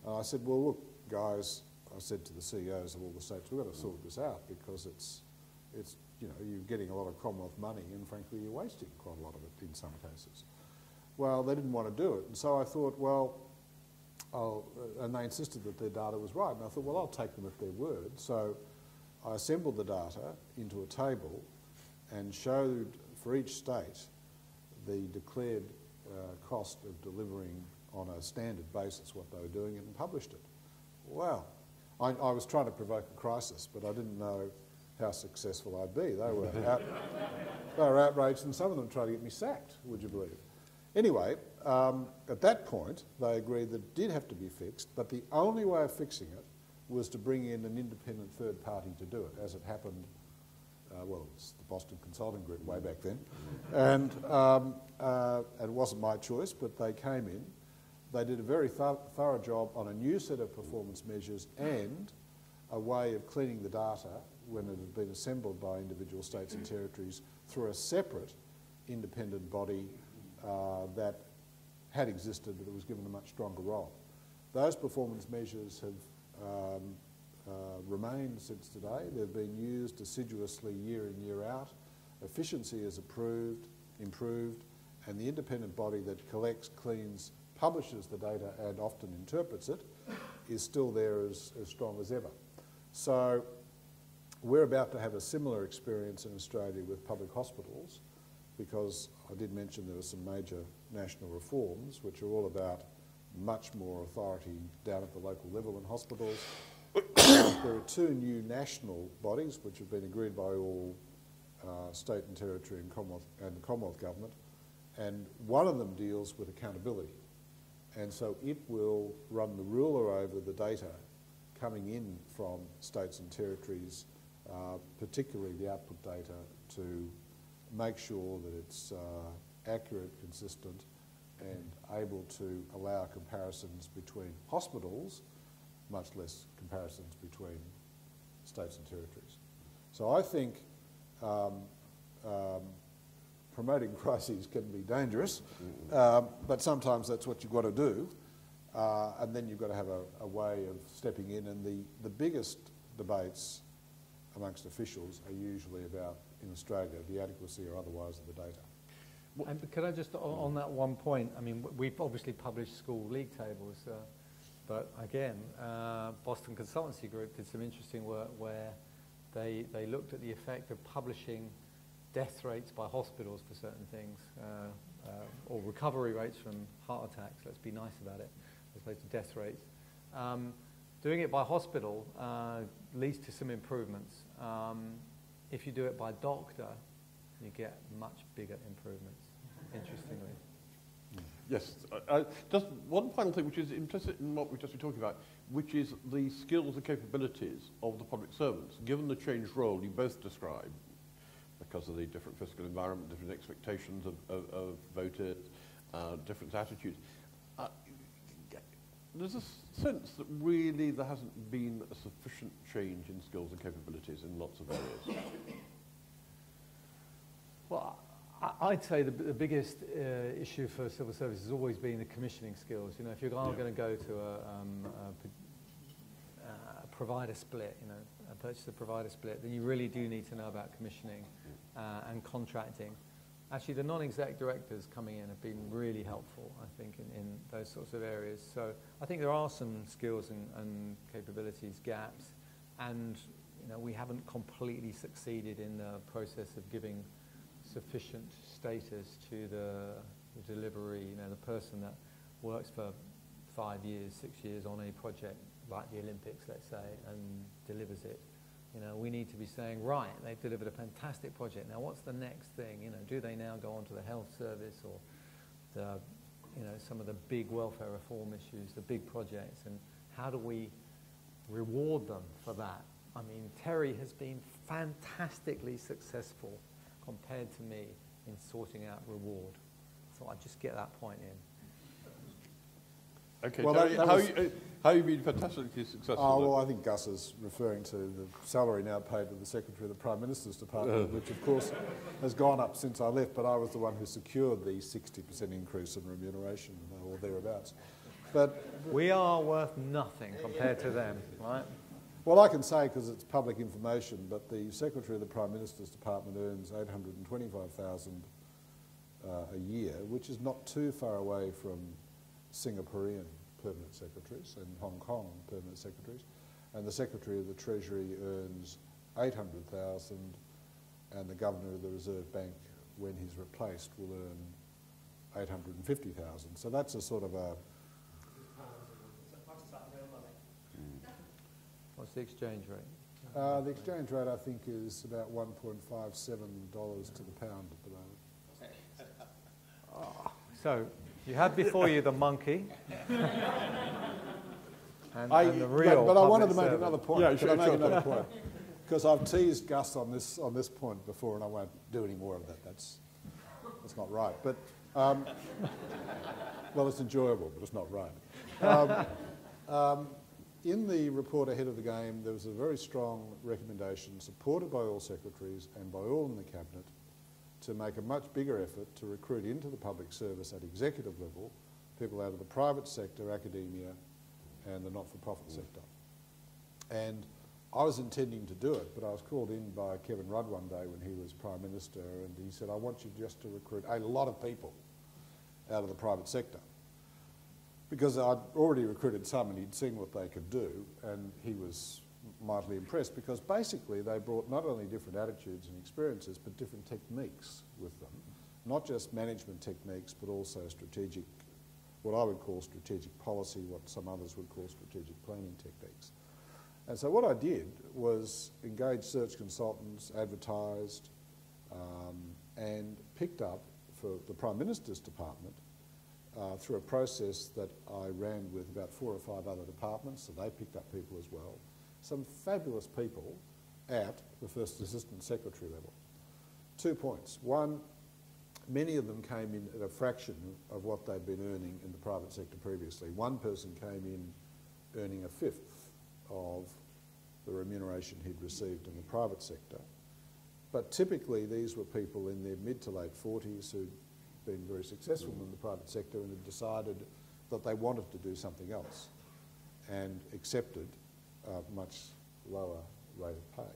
I said, well, look, guys, I said to the CEOs of all the states, we've got to sort this out because it's you know, you're getting a lot of Commonwealth money and frankly you're wasting quite a lot of it in some cases. Well, they didn't want to do it, and so I thought, well, and they insisted that their data was right, and I thought, well, I'll take them at their word. So I assembled the data into a table and showed for each state the declared cost of delivering on a standard basis what they were doing and published it. Well, I was trying to provoke a crisis, but I didn't know how successful I'd be. They were outraged, and some of them tried to get me sacked, would you believe? Anyway, at that point, they agreed that it did have to be fixed, but the only way of fixing it was to bring in an independent third party to do it, as it happened. Well, it was the Boston Consulting Group way back then, and it wasn't my choice, but they came in. They did a very thorough job on a new set of performance measures and a way of cleaning the data when it had been assembled by individual states and territories through a separate independent body that had existed, but it was given a much stronger role. Those performance measures have remained since today. They've been used assiduously year in, year out. Efficiency is improved, and the independent body that collects, cleans, publishes the data and often interprets it is still there as strong as ever. So we're about to have a similar experience in Australia with public hospitals, because I did mention there were some major national reforms which are all about much more authority down at the local level in hospitals. There are two new national bodies which have been agreed by all state and territory and Commonwealth government, and one of them deals with accountability. And so it will run the ruler over the data coming in from states and territories, particularly the output data, to make sure that it's accurate, consistent, and able to allow comparisons between hospitals, much less comparisons between states and territories. So I think promoting crises can be dangerous, but sometimes that's what you've got to do, and then you've got to have a way of stepping in, and the biggest debates amongst officials are usually about, in Australia, the adequacy or otherwise of the data. And can I just, on that one point, I mean, we've obviously published school league tables, but again, Boston Consultancy Group did some interesting work where they looked at the effect of publishing death rates by hospitals for certain things, or recovery rates from heart attacks, let's be nice about it, as opposed to death rates. Doing it by hospital leads to some improvements. If you do it by doctor, you get much bigger improvements, interestingly. Yes, just one final thing which is implicit in what we've just been talking about, which is the skills and capabilities of the public servants, given the changed role you both described, because of the different fiscal environment, different expectations of voters, different attitudes. There's a sense that really there hasn't been a sufficient change in skills and capabilities in lots of areas. Well, I'd say the biggest issue for civil service has always been the commissioning skills. You know, if you're going to go to a provider split, you know, a purchaser provider split, then you really do need to know about commissioning and contracting. Actually, the non-exec directors coming in have been really helpful, I think, in those sorts of areas. So I think there are some skills and capabilities gaps, and you know, we haven't completely succeeded in the process of giving sufficient status to the delivery, you know, the person that works for 5 years, 6 years on a project like the Olympics, let's say, and delivers it. You know, we need to be saying, right, they've delivered a fantastic project. Now, what's the next thing? You know, do they now go on to the health service or the, you know, some of the big welfare reform issues, the big projects, and how do we reward them for that? I mean, Terry has been fantastically successful compared to me in sorting out reward. So I'd just get that point in. Okay, well, Terry, how have you been fantastically successful? Well, I think Gus is referring to the salary now paid to the Secretary of the Prime Minister's Department, which of course has gone up since I left, but I was the one who secured the 60% increase in remuneration or thereabouts. But we are worth nothing compared to them, right? Well, I can say, because it's public information, but the Secretary of the Prime Minister's Department earns $825,000 a year, which is not too far away from Singaporean permanent secretaries and Hong Kong permanent secretaries. And the Secretary of the Treasury earns $800,000, and the Governor of the Reserve Bank, when he's replaced, will earn $850,000. So that's a sort of a... What's the exchange rate? The exchange rate, I think, is about $1.57 to the pound at the moment. So you have before you the monkey and the real. But I wanted to make servant. another point. Yeah, Can I make another point? Because I've teased Gus on this point before, and I won't do any more of that. That's not right. But well, it's enjoyable, but it's not right. In the report ahead of the game, there was a very strong recommendation, supported by all secretaries and by all in the cabinet, to make a much bigger effort to recruit into the public service at executive level people out of the private sector, academia, and the not-for-profit sector. And I was intending to do it, but I was called in by Kevin Rudd one day when he was Prime Minister, and he said, I want you just to recruit a lot of people out of the private sector. Because I'd already recruited some and he'd seen what they could do, and he was mightily impressed because basically they brought not only different attitudes and experiences, but different techniques with them. Not just management techniques, but also strategic, what I would call strategic policy, what some others would call strategic planning techniques. And so what I did was engage search consultants, advertised, and picked up for the Prime Minister's department through a process that I ran with about 4 or 5 other departments, so they picked up people as well. Some fabulous people at the First Assistant Secretary level. 2 points. One, many of them came in at a fraction of what they'd been earning in the private sector previously. One person came in earning a 1/5 of the remuneration he'd received in the private sector. But typically these were people in their mid to late 40s who'd been very successful in the private sector and had decided that they wanted to do something else and accepted a much lower rate of pay.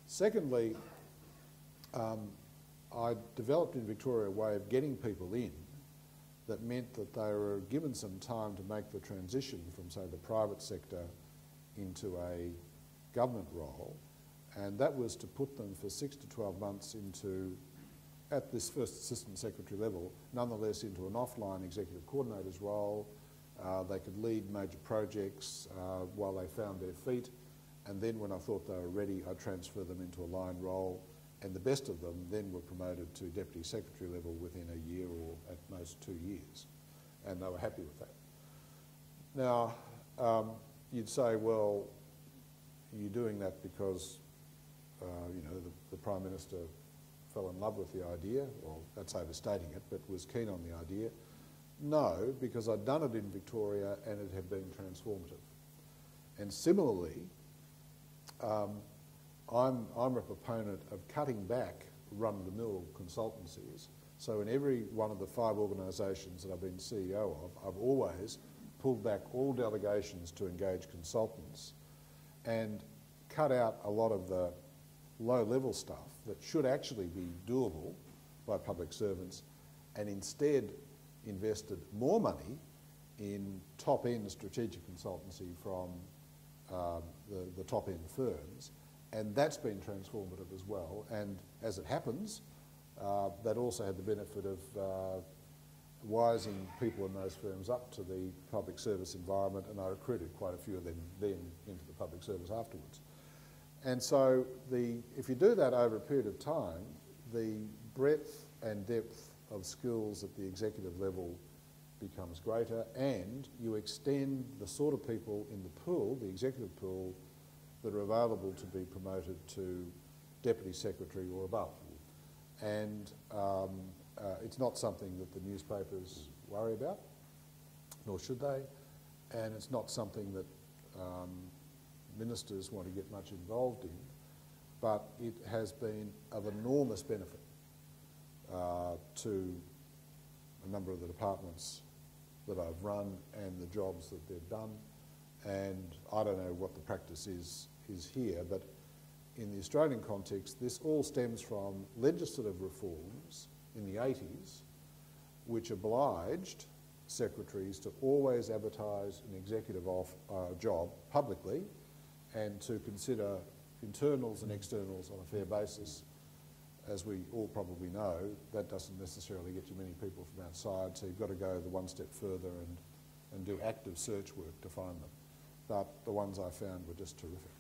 Secondly, I developed in Victoria a way of getting people in that meant that they were given some time to make the transition from, say, the private sector into a government role, and that was to put them for 6 to 12 months into, at this First Assistant Secretary level, nonetheless into an offline executive coordinator's role. They could lead major projects while they found their feet, and then when I thought they were ready, I transferred them into a line role, and the best of them then were promoted to Deputy Secretary level within a year or at most 2 years, and they were happy with that. Now, you'd say, well, you're doing that because, you know, the Prime Minister fell in love with the idea, well, that's overstating it, but was keen on the idea. No, because I'd done it in Victoria and it had been transformative. And similarly, I'm a proponent of cutting back run-of-the-mill consultancies. So in every one of the 5 organisations that I've been CEO of, I've always pulled back all delegations to engage consultants and cut out a lot of the low-level stuff that should actually be doable by public servants, and instead invested more money in top-end strategic consultancy from the top-end firms, and that's been transformative as well. And as it happens, that also had the benefit of wising people in those firms up to the public service environment, and I recruited quite a few of them then into the public service afterwards. And so if you do that over a period of time, the breadth and depth of skills at the executive level becomes greater, and you extend the sort of people in the pool, the executive pool, that are available to be promoted to Deputy Secretary or above. And it's not something that the newspapers worry about, nor should they, and it's not something that ministers want to get much involved in, but it has been of enormous benefit to a number of the departments that I've run and the jobs that they've done. And I don't know what the practice is here, but in the Australian context, this all stems from legislative reforms in the 80s, which obliged secretaries to always advertise an executive job publicly and to consider internals and externals on a fair basis. As we all probably know, that doesn't necessarily get you many people from outside, so you've got to go the one step further and do active search work to find them. but the ones I found were just terrific.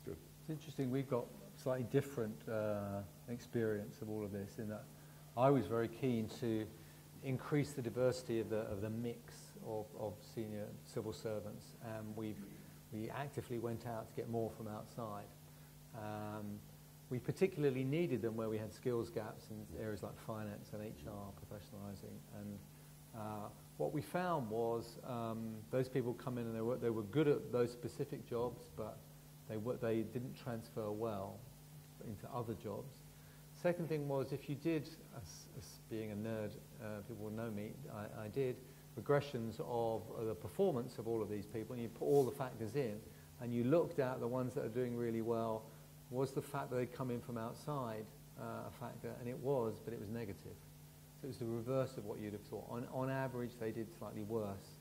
Good. It's interesting, we've got slightly different experience of all of this in that I was very keen to increase the diversity of the mix of senior civil servants, and we actively went out to get more from outside. We particularly needed them where we had skills gaps in areas like finance and HR, professionalising, and what we found was those people come in and they were good at those specific jobs, but they didn't transfer well into other jobs. Second thing was, if you did, as being a nerd, people will know me, I did regressions of the performance of all of these people, and you put all the factors in, and you looked at the ones that are doing really well. Was the fact that they'd come in from outside a factor? And it was, but it was negative. So it was the reverse of what you'd have thought. On average, they did slightly worse,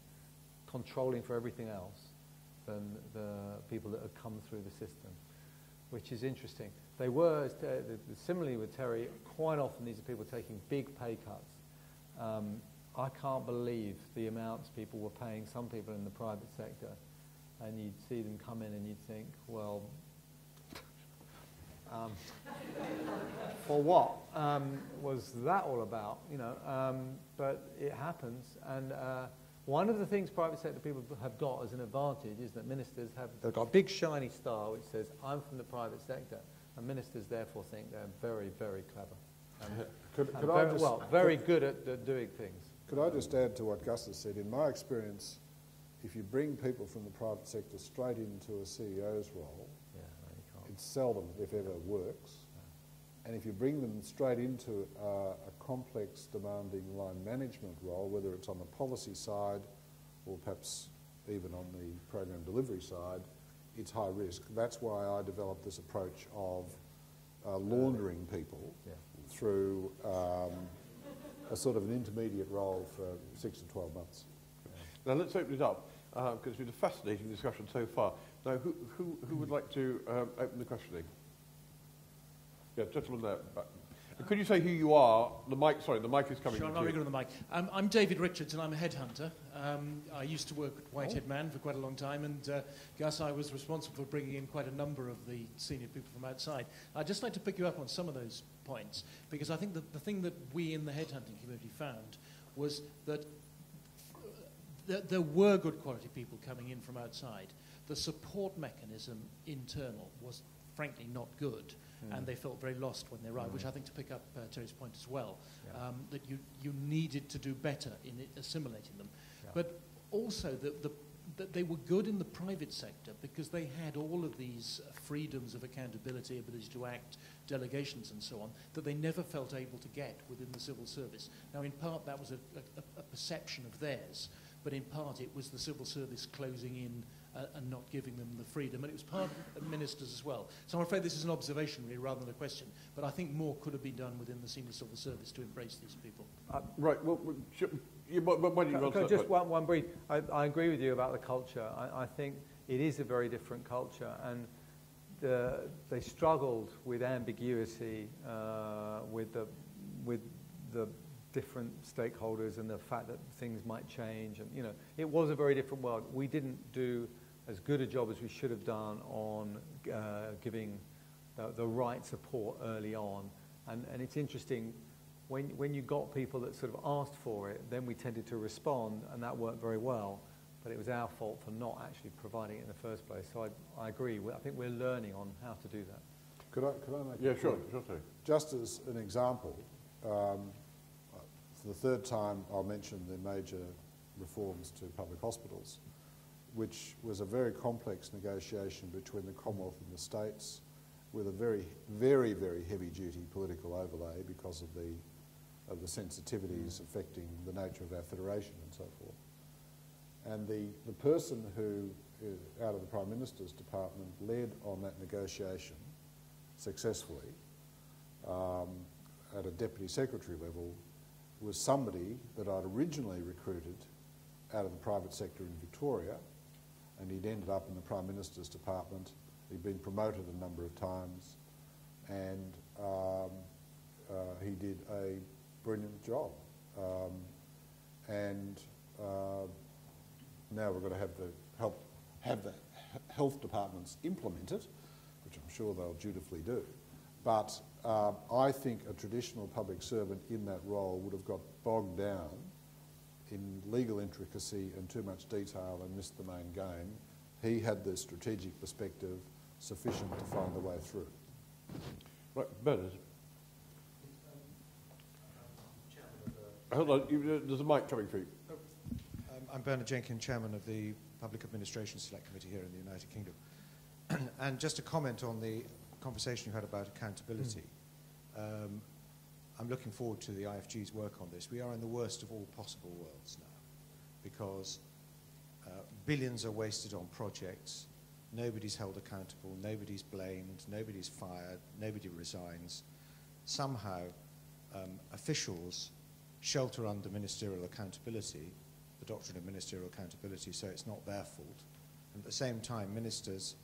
controlling for everything else than the people that had come through the system, which is interesting. They were, similarly with Terry, quite often these are people taking big pay cuts. I can't believe the amounts people were paying some people in the private sector, and you'd see them come in and you'd think, well, for what was that all about? You know, but it happens, and one of the things private sector people have got as an advantage is that ministers they've got a big shiny star which says, I'm from the private sector, and ministers therefore think they're very, very clever. Very good at doing things. Could I just add to what Gus has said? In my experience, if you bring people from the private sector straight into a CEO's role, it seldom, if ever, works. And if you bring them straight into a complex, demanding line management role, whether it's on the policy side or perhaps even on the program delivery side, it's high risk. That's why I developed this approach of laundering people through a sort of an intermediate role for 6 to 12 months. Now let's open it up, because it's been a fascinating discussion so far. Now, who would like to open the questioning? Yeah, gentleman there. Could you say who you are? The mic is coming. Sure, I'm not regular on the mic. I'm David Richards, and I'm a headhunter. I used to work at Whitehead Man for quite a long time, and Gus, I was responsible for bringing in quite a number of the senior people from outside. I'd just like to pick you up on some of those points, because I think the thing that we in the headhunting community found was that there were good quality people coming in from outside. The support mechanism internal was frankly not good, and they felt very lost when they arrived, which I think, to pick up Terry's point as well, that you needed to do better in assimilating them. But also that they were good in the private sector because they had all of these freedoms of accountability, ability to act, delegations and so on, that they never felt able to get within the civil service. Now, in part, that was a perception of theirs, but in part it was the civil service closing in and not giving them the freedom. And it was part of ministers as well. So I'm afraid this is an observation really rather than a question, but I think more could have been done within the senior civil service to embrace these people. Right, well, why don't you answer just one brief. I agree with you about the culture. I think it is a very different culture, and they struggled with ambiguity, with the different stakeholders and the fact that things might change, and it was a very different world. We didn't do as good a job as we should have done on giving the right support early on, and it's interesting when you got people that sort of asked for it, then we tended to respond, and that worked very well, but it was our fault for not actually providing it in the first place. So I agree. I think we're learning on how to do that. Could I make a sure, point? sure. Just as an example, for the third time I'll mention the major reforms to public hospitals, which was a very complex negotiation between the Commonwealth and the states, with a very, very, very heavy-duty political overlay because of the sensitivities affecting the nature of our federation and so forth. And the person who, out of the Prime Minister's department, led on that negotiation successfully at a Deputy Secretary level was somebody that I'd originally recruited out of the private sector in Victoria, and he'd ended up in the Prime Minister's department. He'd been promoted a number of times, and he did a brilliant job. And now we're going to have to help have the health departments implement it, which I'm sure they'll dutifully do. But I think a traditional public servant in that role would have got bogged down in legal intricacy and too much detail and missed the main game. He had the strategic perspective sufficient to find the way through. Right, Bernard. Hold on, there's a mic coming through. I'm Bernard Jenkins, Chairman of the Public Administration Select Committee here in the United Kingdom. And just a comment on the conversation you had about accountability. I'm looking forward to the IFG's work on this. We are in the worst of all possible worlds now because billions are wasted on projects, nobody's held accountable, nobody's blamed, nobody's fired, nobody resigns. Somehow officials shelter under ministerial accountability, the doctrine of ministerial accountability, so it's not their fault. And at the same time, ministers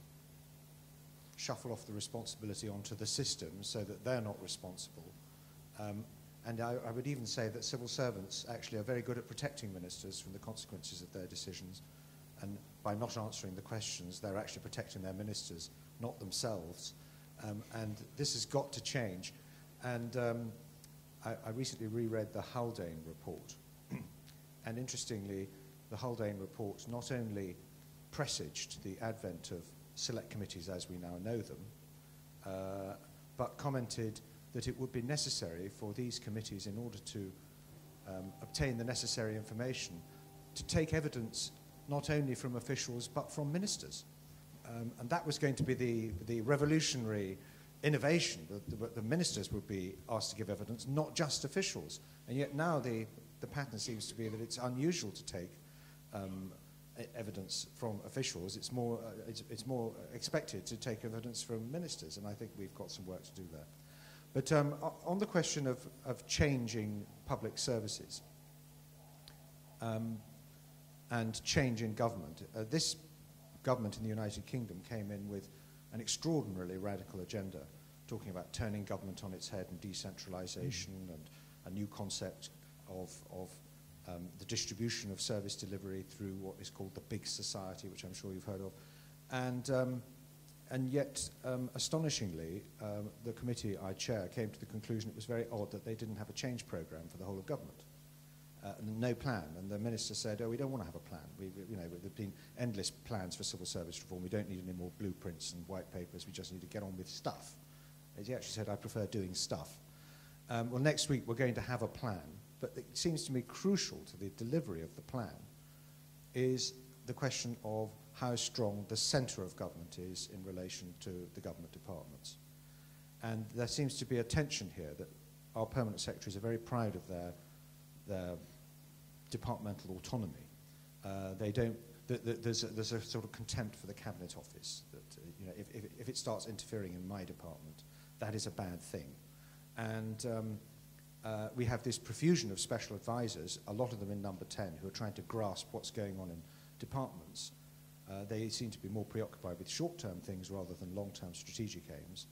shuffle off the responsibility onto the system so that they're not responsible. And I would even say that civil servants actually are very good at protecting ministers from the consequences of their decisions. And by not answering the questions, they're actually protecting their ministers, not themselves. And this has got to change. And I recently reread the Haldane report. And interestingly, the Haldane report not only presaged the advent of select committees as we now know them, but commented that it would be necessary for these committees, in order to obtain the necessary information, to take evidence not only from officials but from ministers. And that was going to be the revolutionary innovation, that the ministers would be asked to give evidence, not just officials. And yet now the pattern seems to be that it's unusual to take evidence from officials. It's more expected to take evidence from ministers, and I think we've got some work to do there. But on the question of changing public services and change in government, this government in the United Kingdom came in with an extraordinarily radical agenda, talking about turning government on its head and decentralisation and a new concept of the distribution of service delivery through what is called the big society, which I'm sure you've heard of. And yet, astonishingly, the committee I chair came to the conclusion it was very odd that they didn't have a change programme for the whole of government. No plan, and the minister said, "Oh, we don't want to have a plan. There've been endless plans for civil service reform. We don't need any more blueprints and white papers. We just need to get on with stuff." He actually said, "I prefer doing stuff." Well, next week we're going to have a plan, but it seems to me crucial to the delivery of the plan is the question of how strong the centre of government is in relation to the government departments. And there seems to be a tension here that our permanent secretaries are very proud of their departmental autonomy. There's a sort of contempt for the Cabinet Office that if it starts interfering in my department, that is a bad thing. And we have this profusion of special advisors, a lot of them in number 10, who are trying to grasp what's going on in departments. They seem to be more preoccupied with short-term things rather than long-term strategic aims.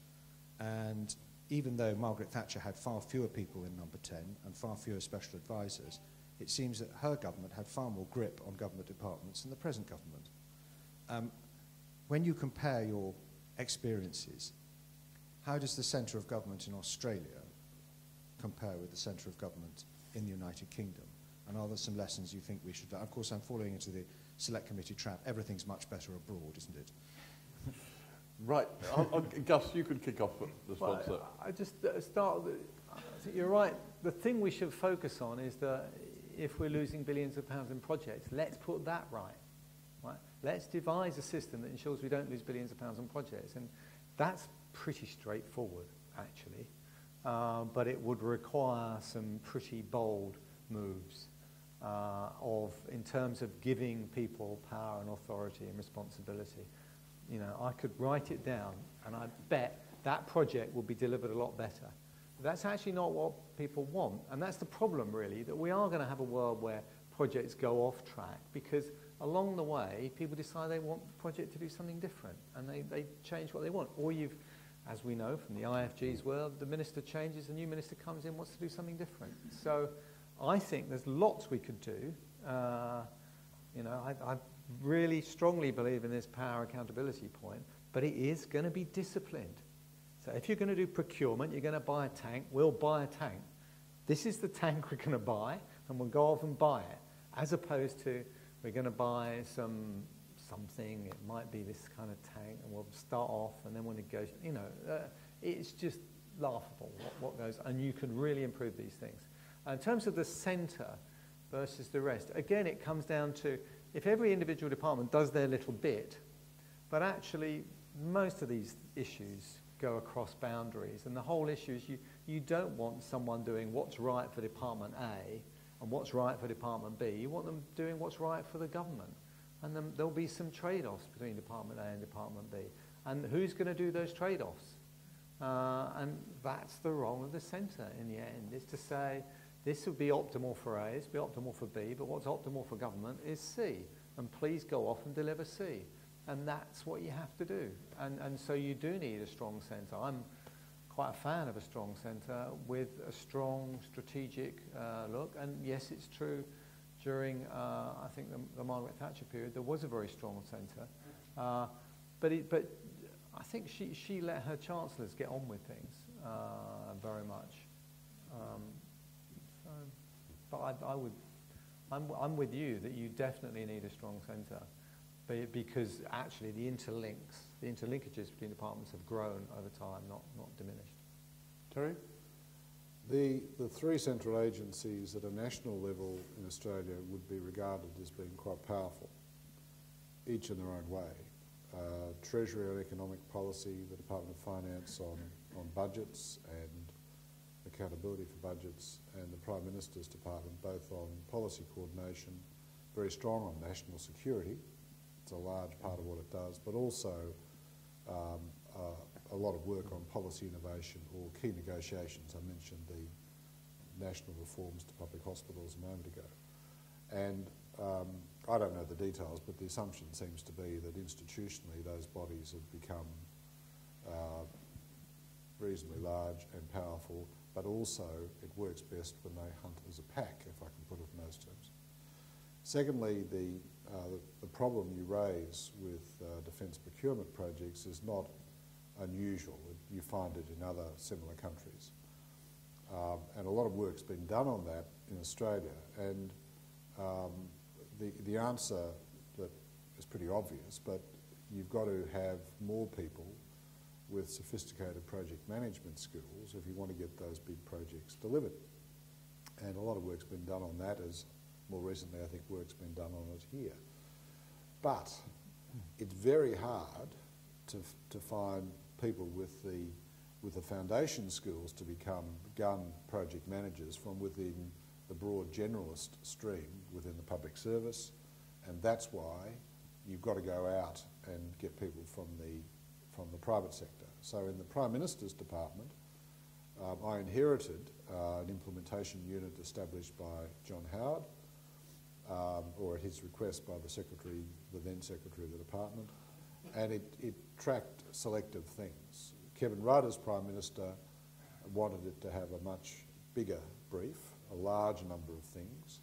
And even though Margaret Thatcher had far fewer people in number 10 and far fewer special advisors, it seems that her government had far more grip on government departments than the present government. When you compare your experiences, how does the centre of government in Australia compare with the centre of government in the United Kingdom? And are there some lessons you think we should learn? Of course, I'm falling into the select committee trap. Everything's much better abroad, isn't it? Right. Gus, you could kick off the response there. I just start with, I think you're right. The thing we should focus on is that if we're losing billions of pounds in projects, let's put that right. Let's devise a system that ensures we don't lose billions of pounds on projects. And that's pretty straightforward, actually. But it would require some pretty bold moves in terms of giving people power and authority and responsibility. I could write it down, and I bet that project will be delivered a lot better. That's actually not what people want, and that's the problem, really, that we are going to have a world where projects go off track because along the way, people decide they want the project to do something different, and they change what they want. Or as we know from the IFG's world, the minister changes, a new minister comes in, wants to do something different. So I think there's lots we could do. really strongly believe in this power accountability point, but it is going to be disciplined. So if you're going to do procurement, you're going to buy a tank, we'll buy a tank. This is the tank we're going to buy, and we'll go off and buy it, as opposed to we're going to buy something, it might be this kind of tank, and we'll start off, and then we'll negotiate. You know, it's just laughable what goes, and you can really improve these things. In terms of the centre versus the rest, again, it comes down to if every individual department does their little bit, but actually most of these issues go across boundaries, and the whole issue is you don't want someone doing what's right for Department A and what's right for Department B. You want them doing what's right for the government, and then there'll be some trade-offs between Department A and Department B, and who's going to do those trade-offs? And that's the role of the centre in the end, is to say this would be optimal for A, it's be optimal for B, but what's optimal for government is C, and please go off and deliver C. And that's what you have to do. And so you do need a strong centre. I'm quite a fan of a strong centre with a strong strategic look. And yes, it's true, during, I think, the Margaret Thatcher period, there was a very strong centre. But I think she let her chancellors get on with things very much. But I'm with you that you definitely need a strong centre. Because actually the interlinkages between departments have grown over time, not diminished. Terry? The three central agencies at a national level in Australia would be regarded as being quite powerful, each in their own way. Treasury on economic policy, the Department of Finance on budgets and accountability for budgets, and the Prime Minister's Department both on policy coordination, very strong on national security. It's a large part of what it does, but also a lot of work on policy innovation or key negotiations. I mentioned the national reforms to public hospitals a moment ago. And I don't know the details, but the assumption seems to be that institutionally those bodies have become reasonably large and powerful, but also it works best when they hunt as a pack, if I can put it in those terms. Secondly, the problem you raise with defence procurement projects is not unusual. You find it in other similar countries. And a lot of work's been done on that in Australia. And the answer that is pretty obvious, but you've got to have more people with sophisticated project management skills if you want to get those big projects delivered. And a lot of work's been done on that, as more recently I think work's been done on it here. But it's very hard to find people with the foundation skills to become gun project managers from within the broad generalist stream within the public service, and that's why you've got to go out and get people from the private sector. So in the Prime Minister's Department, I inherited an implementation unit established by John Howard, or at his request by the then Secretary of the Department, and it tracked selective things. Kevin Rudd, as Prime Minister, wanted it to have a much bigger brief, a large number of things,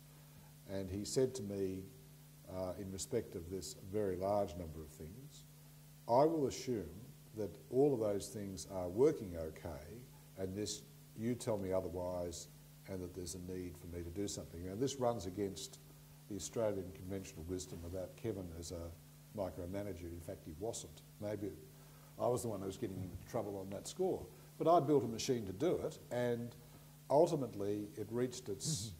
and he said to me, in respect of this very large number of things, I will assume that all of those things are working okay, and you tell me otherwise, and that there's a need for me to do something. Now, this runs against the Australian conventional wisdom about Kevin as a micromanager. In fact, he wasn't. Maybe I was the one who was getting into trouble on that score. But I built a machine to do it, and ultimately it reached its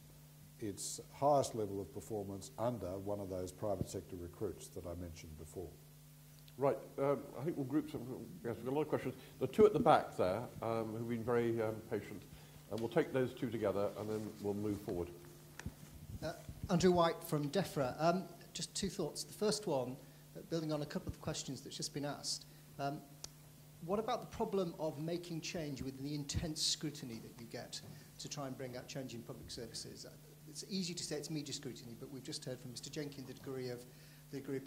highest level of performance under one of those private sector recruits that I mentioned before. Right, I think we'll group some, yes, we've got a lot of questions. The two at the back there who've been very patient, and we'll take those two together and then we'll move forward. Andrew White from DEFRA. Just two thoughts. The first one, building on a couple of the questions that's just been asked, what about the problem of making change with the intense scrutiny that you get to try and bring out change in public services? It's easy to say it's media scrutiny, but we've just heard from Mr. Jenkins the degree of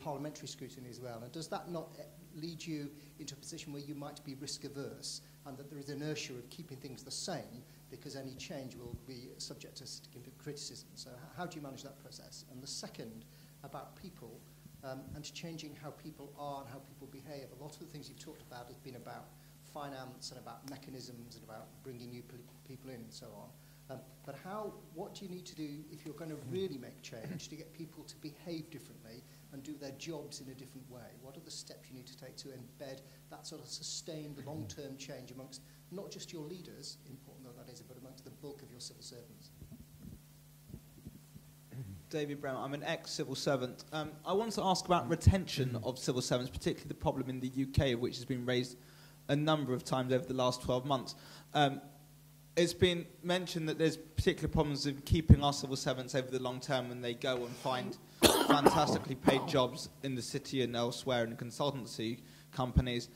parliamentary scrutiny as well. And does that not lead you into a position where you might be risk averse and that there is inertia of keeping things the same because any change will be subject to criticism? So how do you manage that process? And the second, about people, and to changing how people are and how people behave. A lot of the things you've talked about have been about finance and about mechanisms and about bringing new people in and so on. But what do you need to do if you're going to really make change to get people to behave differently and do their jobs in a different way? What are the steps you need to take to embed that sort of sustained long-term change amongst not just your leaders, important though that is, but amongst the bulk of your civil servants? David Brown, I'm an ex-civil servant. I wanted to ask about retention of civil servants, particularly the problem in the UK, which has been raised a number of times over the last 12 months. It's been mentioned that there's particular problems in keeping our civil servants over the long term when they go and find fantastically paid jobs in the city and elsewhere in consultancy companies.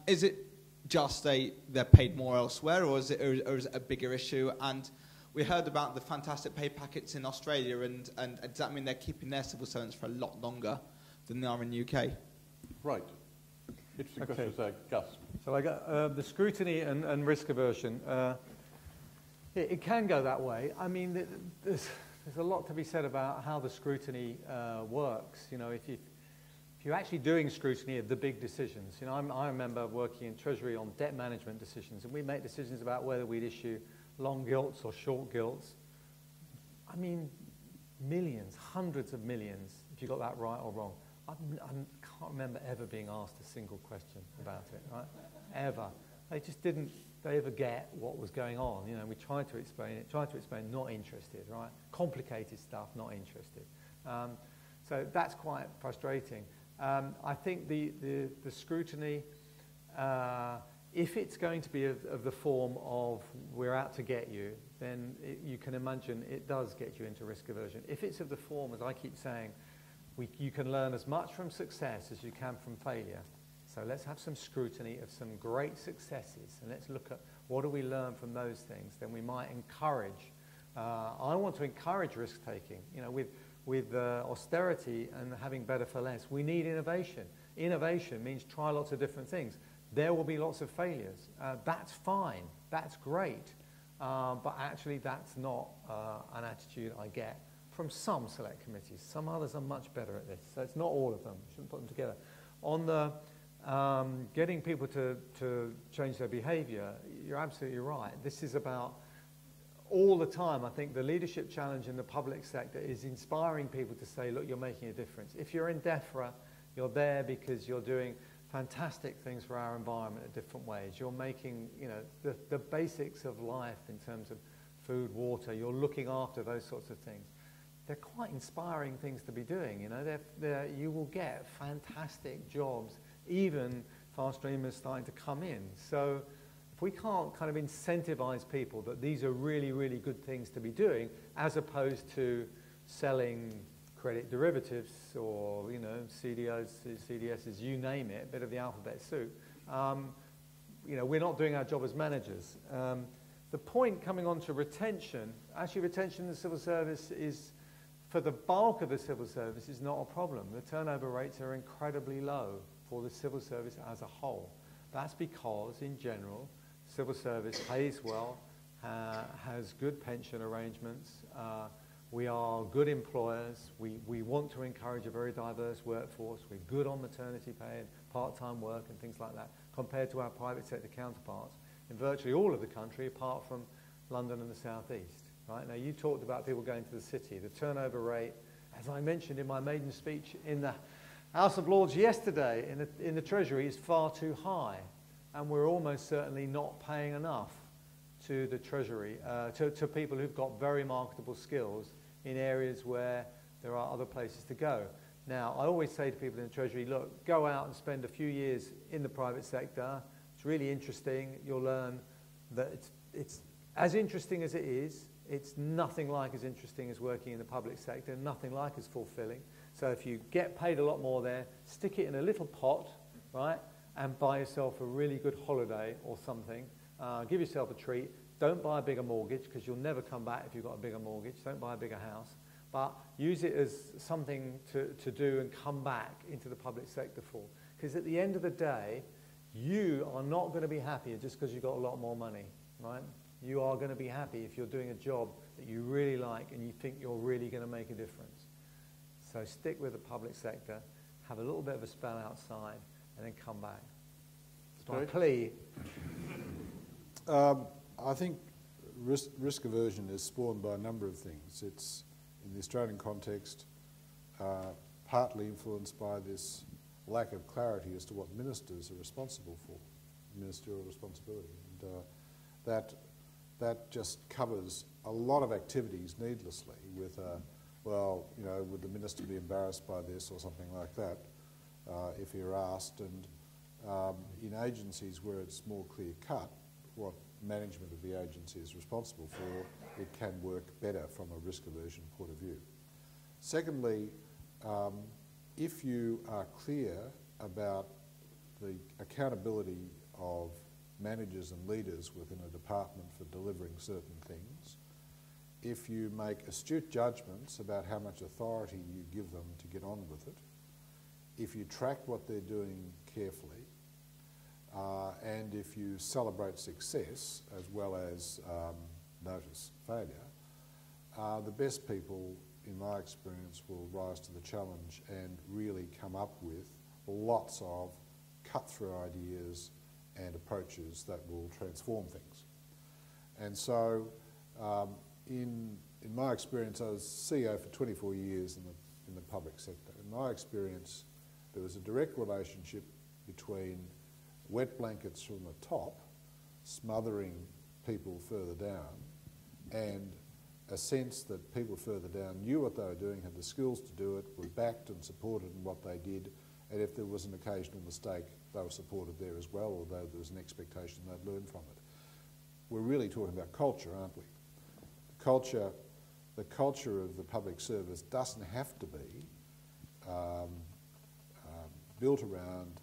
Is it just they're paid more elsewhere, or is it a bigger issue? And we heard about the fantastic pay packets in Australia, and does that mean they're keeping their civil servants for a lot longer than they are in the UK? Right. Interesting questions there, Gus. So I got the scrutiny and risk aversion. It can go that way. I mean, there's a lot to be said about how the scrutiny works. You know, if you're actually doing scrutiny of the big decisions. You know, I remember working in Treasury on debt management decisions, and we make decisions about whether we'd issue long gilts or short gilts. I mean, millions, hundreds of millions, if you got that right or wrong. I can't remember ever being asked a single question about it, right? Ever. They just didn't ever get what was going on. You know, we tried to explain it, not interested, right? Complicated stuff, not interested. So that's quite frustrating. I think the scrutiny, if it's going to be of the form of we're out to get you, then you can imagine it does get you into risk aversion. If it's of the form, as I keep saying, you can learn as much from success as you can from failure. So let's have some scrutiny of some great successes, and let's look at what do we learn from those things. Then we might encourage. I want to encourage risk-taking. You know, with austerity and having better for less, we need innovation. Innovation means try lots of different things. There will be lots of failures. That's fine. That's great. But actually, that's not an attitude I get from some select committees. Some others are much better at this. So it's not all of them. Shouldn't put them together. On the getting people to change their behaviour, you're absolutely right. This is about all the time. I think the leadership challenge in the public sector is inspiring people to say, look, you're making a difference. If you're in DEFRA, you're there because you're doing fantastic things for our environment in different ways. You're making, you know, the basics of life in terms of food, water. You're looking after those sorts of things. They're quite inspiring things to be doing. You know, you will get fantastic jobs, even fast streamers starting to come in. So if we can't kind of incentivize people that these are really, really good things to be doing, as opposed to selling credit derivatives or, you know, CDOs, CDSs, you name it, a bit of the alphabet soup, you know, we're not doing our job as managers. The point coming on to retention, actually retention in the civil service is, for the bulk of the civil service, is not a problem. The turnover rates are incredibly low for the civil service as a whole. That's because, in general, civil service pays well, has good pension arrangements. We are good employers. We want to encourage a very diverse workforce. We're good on maternity pay and part-time work and things like that, compared to our private sector counterparts in virtually all of the country, apart from London and the southeast. Right? Now, you talked about people going to the city. The turnover rate, as I mentioned in my maiden speech in the House of Lords yesterday, in the Treasury, is far too high, and we're almost certainly not paying enough to the Treasury, to people who've got very marketable skills in areas where there are other places to go. Now, I always say to people in the Treasury, look, go out and spend a few years in the private sector. It's really interesting. You'll learn that it's as interesting as it is. It's nothing like as interesting as working in the public sector, nothing like as fulfilling. So if you get paid a lot more there, stick it in a little pot, right, and buy yourself a really good holiday or something. Give yourself a treat. Don't buy a bigger mortgage, because you'll never come back if you've got a bigger mortgage. Don't buy a bigger house. But use it as something to do and come back into the public sector for. Because at the end of the day, you are not going to be happier just because you've got a lot more money, right? You are going to be happy if you're doing a job that you really like and you think you're really going to make a difference. So stick with the public sector, have a little bit of a spell outside, and then come back. It's my plea. I think risk aversion is spawned by a number of things. It's, in the Australian context, partly influenced by this lack of clarity as to what ministers are responsible for, ministerial responsibility. And that just covers a lot of activities needlessly with, well, you know, would the minister be embarrassed by this or something like that if you're asked. And in agencies where it's more clear-cut what management of the agency is responsible for, it can work better from a risk aversion point of view. Secondly, if you are clear about the accountability of managers and leaders within a department for delivering certain things, if you make astute judgments about how much authority you give them to get on with it, if you track what they're doing carefully, and if you celebrate success as well as notice failure, the best people, in my experience, will rise to the challenge and really come up with lots of cut-through ideas and approaches that will transform things. And so, in my experience, I was CEO for 24 years in the public sector. In my experience, there was a direct relationship between wet blankets from the top, smothering people further down, and a sense that people further down knew what they were doing, had the skills to do it, were backed and supported in what they did, and if there was an occasional mistake, they were supported there as well, although there was an expectation they'd learn from it. We're really talking about culture, aren't we? The culture of the public service doesn't have to be built around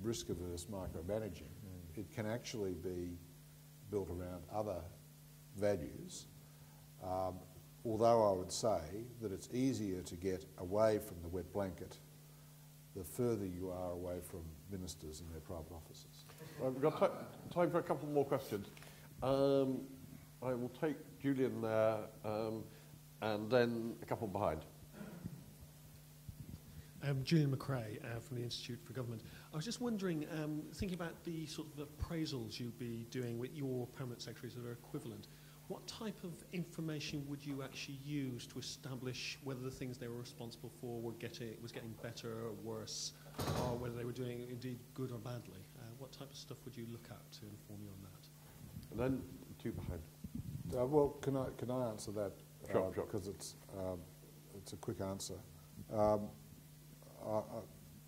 risk-averse micromanaging. It can actually be built around other values, although I would say that it's easier to get away from the wet blanket the further you are away from ministers and their private offices. Right, we've got time for a couple more questions. I will take Julian there, and then a couple behind. Julian McRae from the Institute for Government. I was just wondering, thinking about the sort of appraisals you'd be doing with your permanent secretaries that are equivalent, what type of information would you actually use to establish whether the things they were responsible for was getting better or worse, or whether they were doing indeed good or badly? What type of stuff would you look at to inform you on that? And then two behind. Well, can I answer that? Sure. Because it's a quick answer.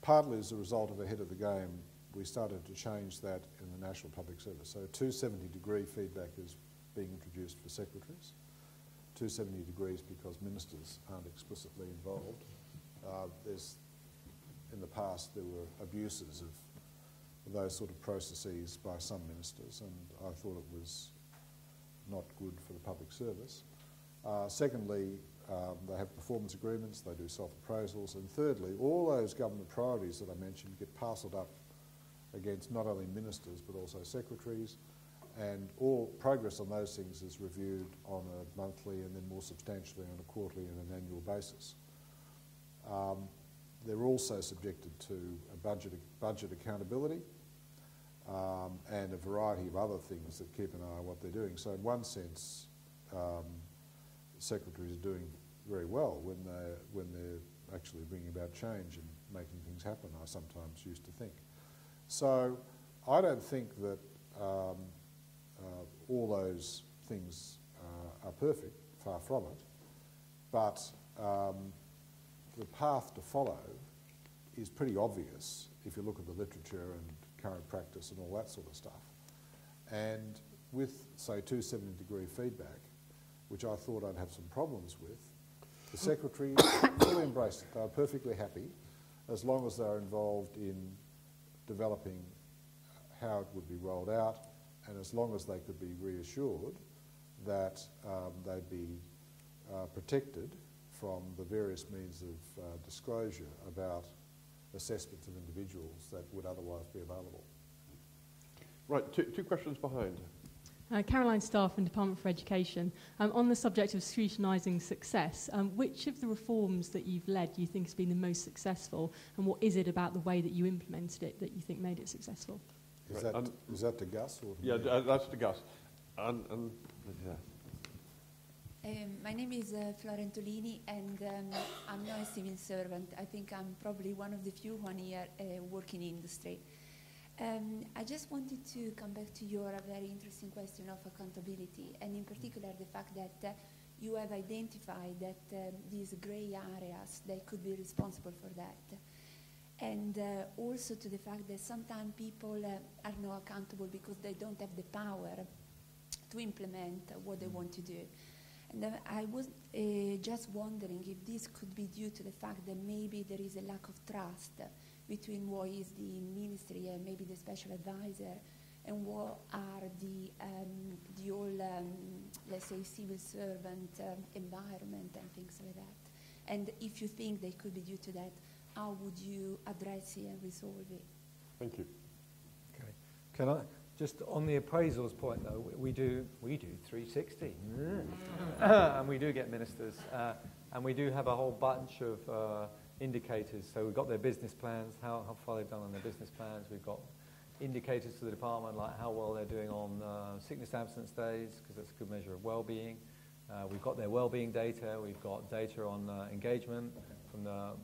Partly as a result of ahead of the game, we started to change that in the National Public Service. So 270-degree feedback is being introduced for secretaries. 270 degrees because ministers aren't explicitly involved. In the past, there were abuses of those sort of processes by some ministers, and I thought it was not good for the public service. Secondly, they have performance agreements, they do self-appraisals, and thirdly, all those government priorities that I mentioned get parcelled up against not only ministers but also secretaries, and all progress on those things is reviewed on a monthly and then more substantially on a quarterly and an annual basis. They're also subjected to a budget accountability and a variety of other things that keep an eye on what they're doing. So in one sense, secretaries are doing very well when they're actually bringing about change and making things happen, I sometimes used to think. So I don't think that all those things are perfect, far from it, but the path to follow is pretty obvious if you look at the literature and current practice and all that sort of stuff. And with, say, 270-degree feedback, which I thought I'd have some problems with, the secretaries fully embraced it. They were perfectly happy as long as they were involved in developing how it would be rolled out, and as long as they could be reassured that they'd be protected from the various means of disclosure about assessments of individuals that would otherwise be available. Right, two questions behind. Caroline Starr from Department for Education. On the subject of scrutinising success, which of the reforms that you've led do you think has been the most successful, and what is it about the way that you implemented it that you think made it successful? Is that to Gus? Or to Yeah, me? that's to Gus. My name is Florentolini, and I'm not a civil servant. I think I'm probably one of the few one here working in industry. I just wanted to come back to your very interesting question of accountability, and in particular the fact that you have identified that these grey areas, they could be responsible for that. And also to the fact that sometimes people are not accountable because they don't have the power to implement what they want to do. And I was just wondering if this could be due to the fact that maybe there is a lack of trust between what is the ministry and maybe the special advisor and what are the all, let's say, civil servant environment and things like that. And if you think they could be due to that, how would you address it and resolve it? Thank you. Okay. Can I, just on the appraisals point though, we do 360. And we do get ministers. And we do have a whole bunch of indicators. So we've got their business plans, how far they've done on their business plans. We've got indicators to the department like how well they're doing on sickness absence days, because that's a good measure of well-being. We've got their well-being data. We've got data on engagement from the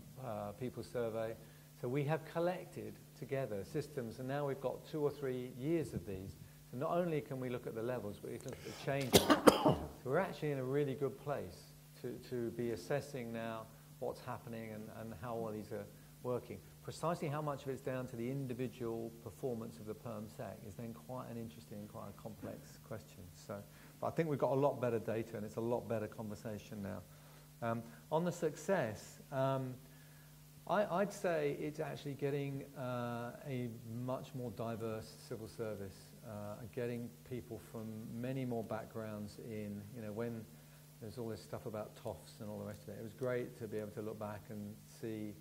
People's Survey. So we have collected together systems, and now we've got 2 or 3 years of these. So not only can we look at the levels, but we can look at the changes. So we're actually in a really good place to be assessing now what's happening and how well these are working. Precisely how much of it's down to the individual performance of the perm sec is then quite an interesting and quite a complex question. So, but I think we've got a lot better data, and it's a lot better conversation now. On the success, I'd say it's actually getting a much more diverse civil service, getting people from many more backgrounds in, you know, when there's all this stuff about TOFs and all the rest of it. It was great to be able to look back and see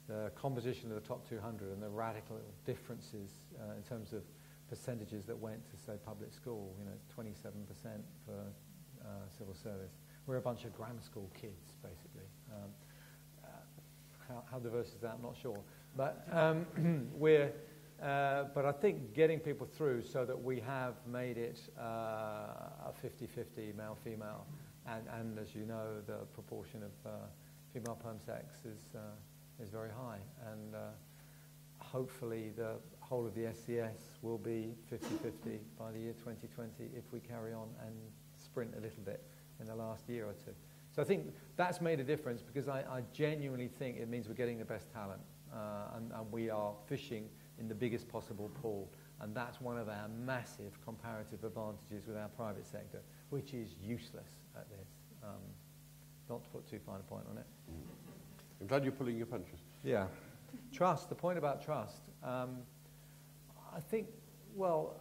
the composition of the top 200 and the radical differences in terms of percentages that went to, say, public school. You know, 27% for civil service. We're a bunch of grammar school kids, basically. How diverse is that? I'm not sure. But but I think getting people through so that we have made it a 50-50 male-female, and as you know, the proportion of female perm sex is very high, and hopefully the whole of the SCS will be 50-50 by the year 2020 if we carry on and sprint a little bit in the last year or two. So I think that's made a difference, because I genuinely think it means we're getting the best talent, and we are fishing in the biggest possible pool, and that's one of our massive comparative advantages with our private sector, which is useless at this. Not to put too fine a point on it. I'm glad you're pulling your punches. Yeah. Trust, the point about trust. I think, well,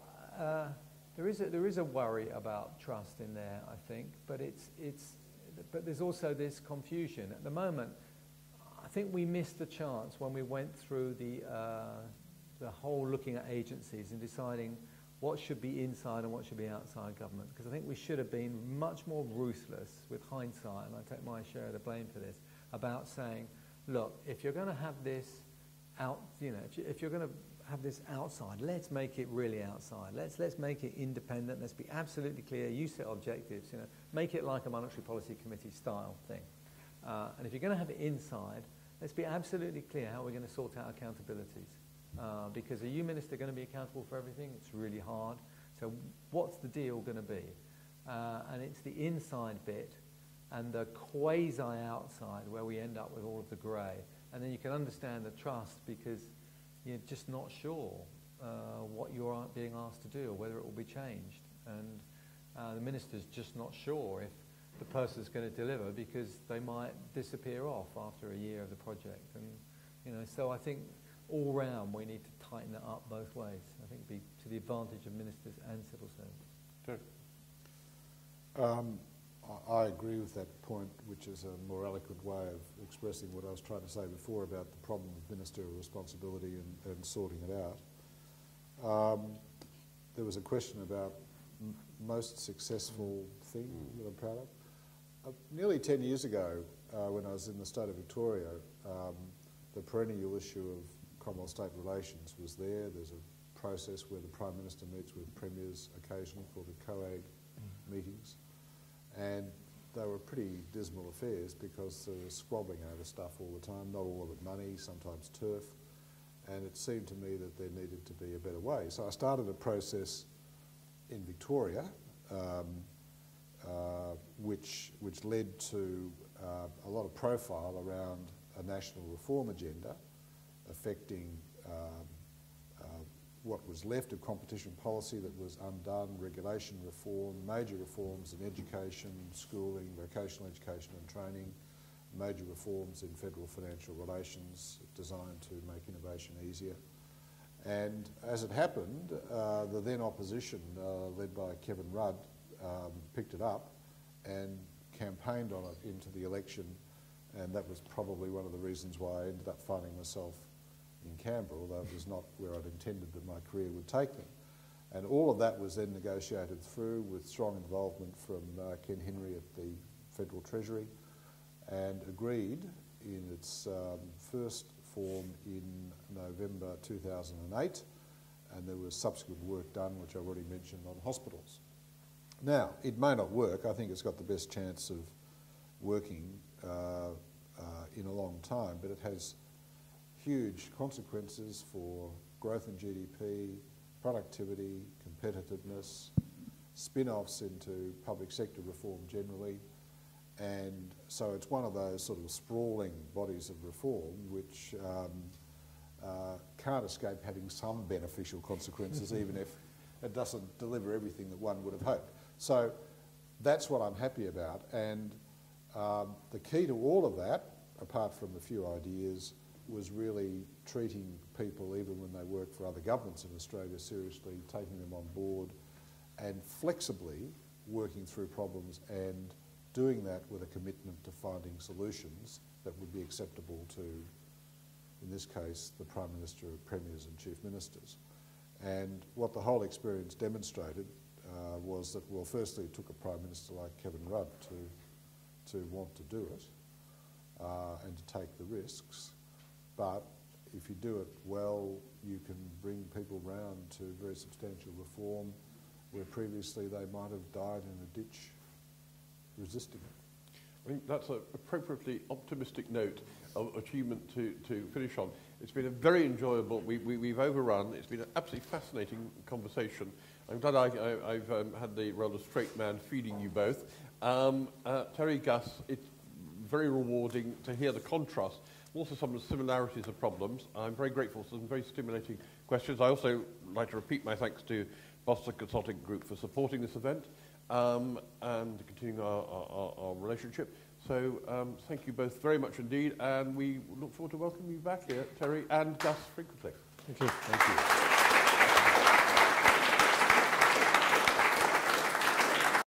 there is a worry about trust in there, I think, but but there's also this confusion. At the moment, I think we missed the chance when we went through the whole looking at agencies and deciding what should be inside and what should be outside government, because I think we should have been much more ruthless with hindsight, and I take my share of the blame for this, about saying, look, if you're going to have this out, you know, if you're going to have this outside, let's make it really outside. Let's make it independent. Let's be absolutely clear. You set objectives. You know, make it like a monetary policy committee style thing. And if you're going to have it inside, let's be absolutely clear how we're going to sort out accountabilities. Because are you, Minister, going to be accountable for everything? It's really hard. So what's the deal going to be? And it's the inside bit and the quasi-outside where we end up with all of the grey. And then you can understand the trust, because you're just not sure what you're being asked to do or whether it will be changed. And the Minister's just not sure if the person's going to deliver, because they might disappear off after a year of the project. And, you know, so I think all round we need to tighten it up both ways. I think it'd be to the advantage of ministers and civil servants. I agree with that point, which is a more eloquent way of expressing what I was trying to say before about the problem of ministerial responsibility and sorting it out. There was a question about most successful thing that I'm proud of. Nearly 10 years ago, when I was in the state of Victoria, the perennial issue of Commonwealth-state relations was there. There's a process where the Prime Minister meets with premiers occasionally called the COAG meetings. And they were pretty dismal affairs because there was squabbling over stuff all the time, not all of it money, sometimes turf. And it seemed to me that there needed to be a better way. So I started a process in Victoria, which led to a lot of profile around a national reform agenda affecting what was left of competition policy that was undone, regulation reform, major reforms in education, schooling, vocational education and training, major reforms in federal financial relations designed to make innovation easier. And as it happened, the then opposition, led by Kevin Rudd, picked it up and campaigned on it into the election, and that was probably one of the reasons why I ended up finding myself in Canberra, although it was not where I'd intended that my career would take me. And all of that was then negotiated through with strong involvement from Ken Henry at the Federal Treasury, and agreed in its first form in November 2008, and there was subsequent work done, which I've already mentioned, on hospitals. Now, it may not work. I think it's got the best chance of working in a long time, but it has huge consequences for growth in GDP, productivity, competitiveness, spin-offs into public sector reform generally, and so it's one of those sort of sprawling bodies of reform which can't escape having some beneficial consequences even if it doesn't deliver everything that one would have hoped. So that's what I'm happy about, and the key to all of that, apart from a few ideas, was really treating people, even when they work for other governments in Australia, seriously, taking them on board and flexibly working through problems and doing that with a commitment to finding solutions that would be acceptable to, in this case, the Prime Minister, Premiers and Chief Ministers. And what the whole experience demonstrated was that, well, firstly, it took a Prime Minister like Kevin Rudd to want to do it and to take the risks. But if you do it well, you can bring people round to very substantial reform where previously they might have died in a ditch resisting it. I think that's an appropriately optimistic note of achievement to finish on. It's been a very enjoyable, we've overrun, it's been an absolutely fascinating conversation. I'm glad I've had the rather straight man feeding you both. Terry, Gus, it's very rewarding to hear the contrast, also some of the similarities of problems. I'm very grateful for some very stimulating questions. I also like to repeat my thanks to Boston Consulting Group for supporting this event and continuing our relationship. So thank you both very much indeed, and we look forward to welcoming you back here, Terry and Gus, frequently. Thank you. Thank you.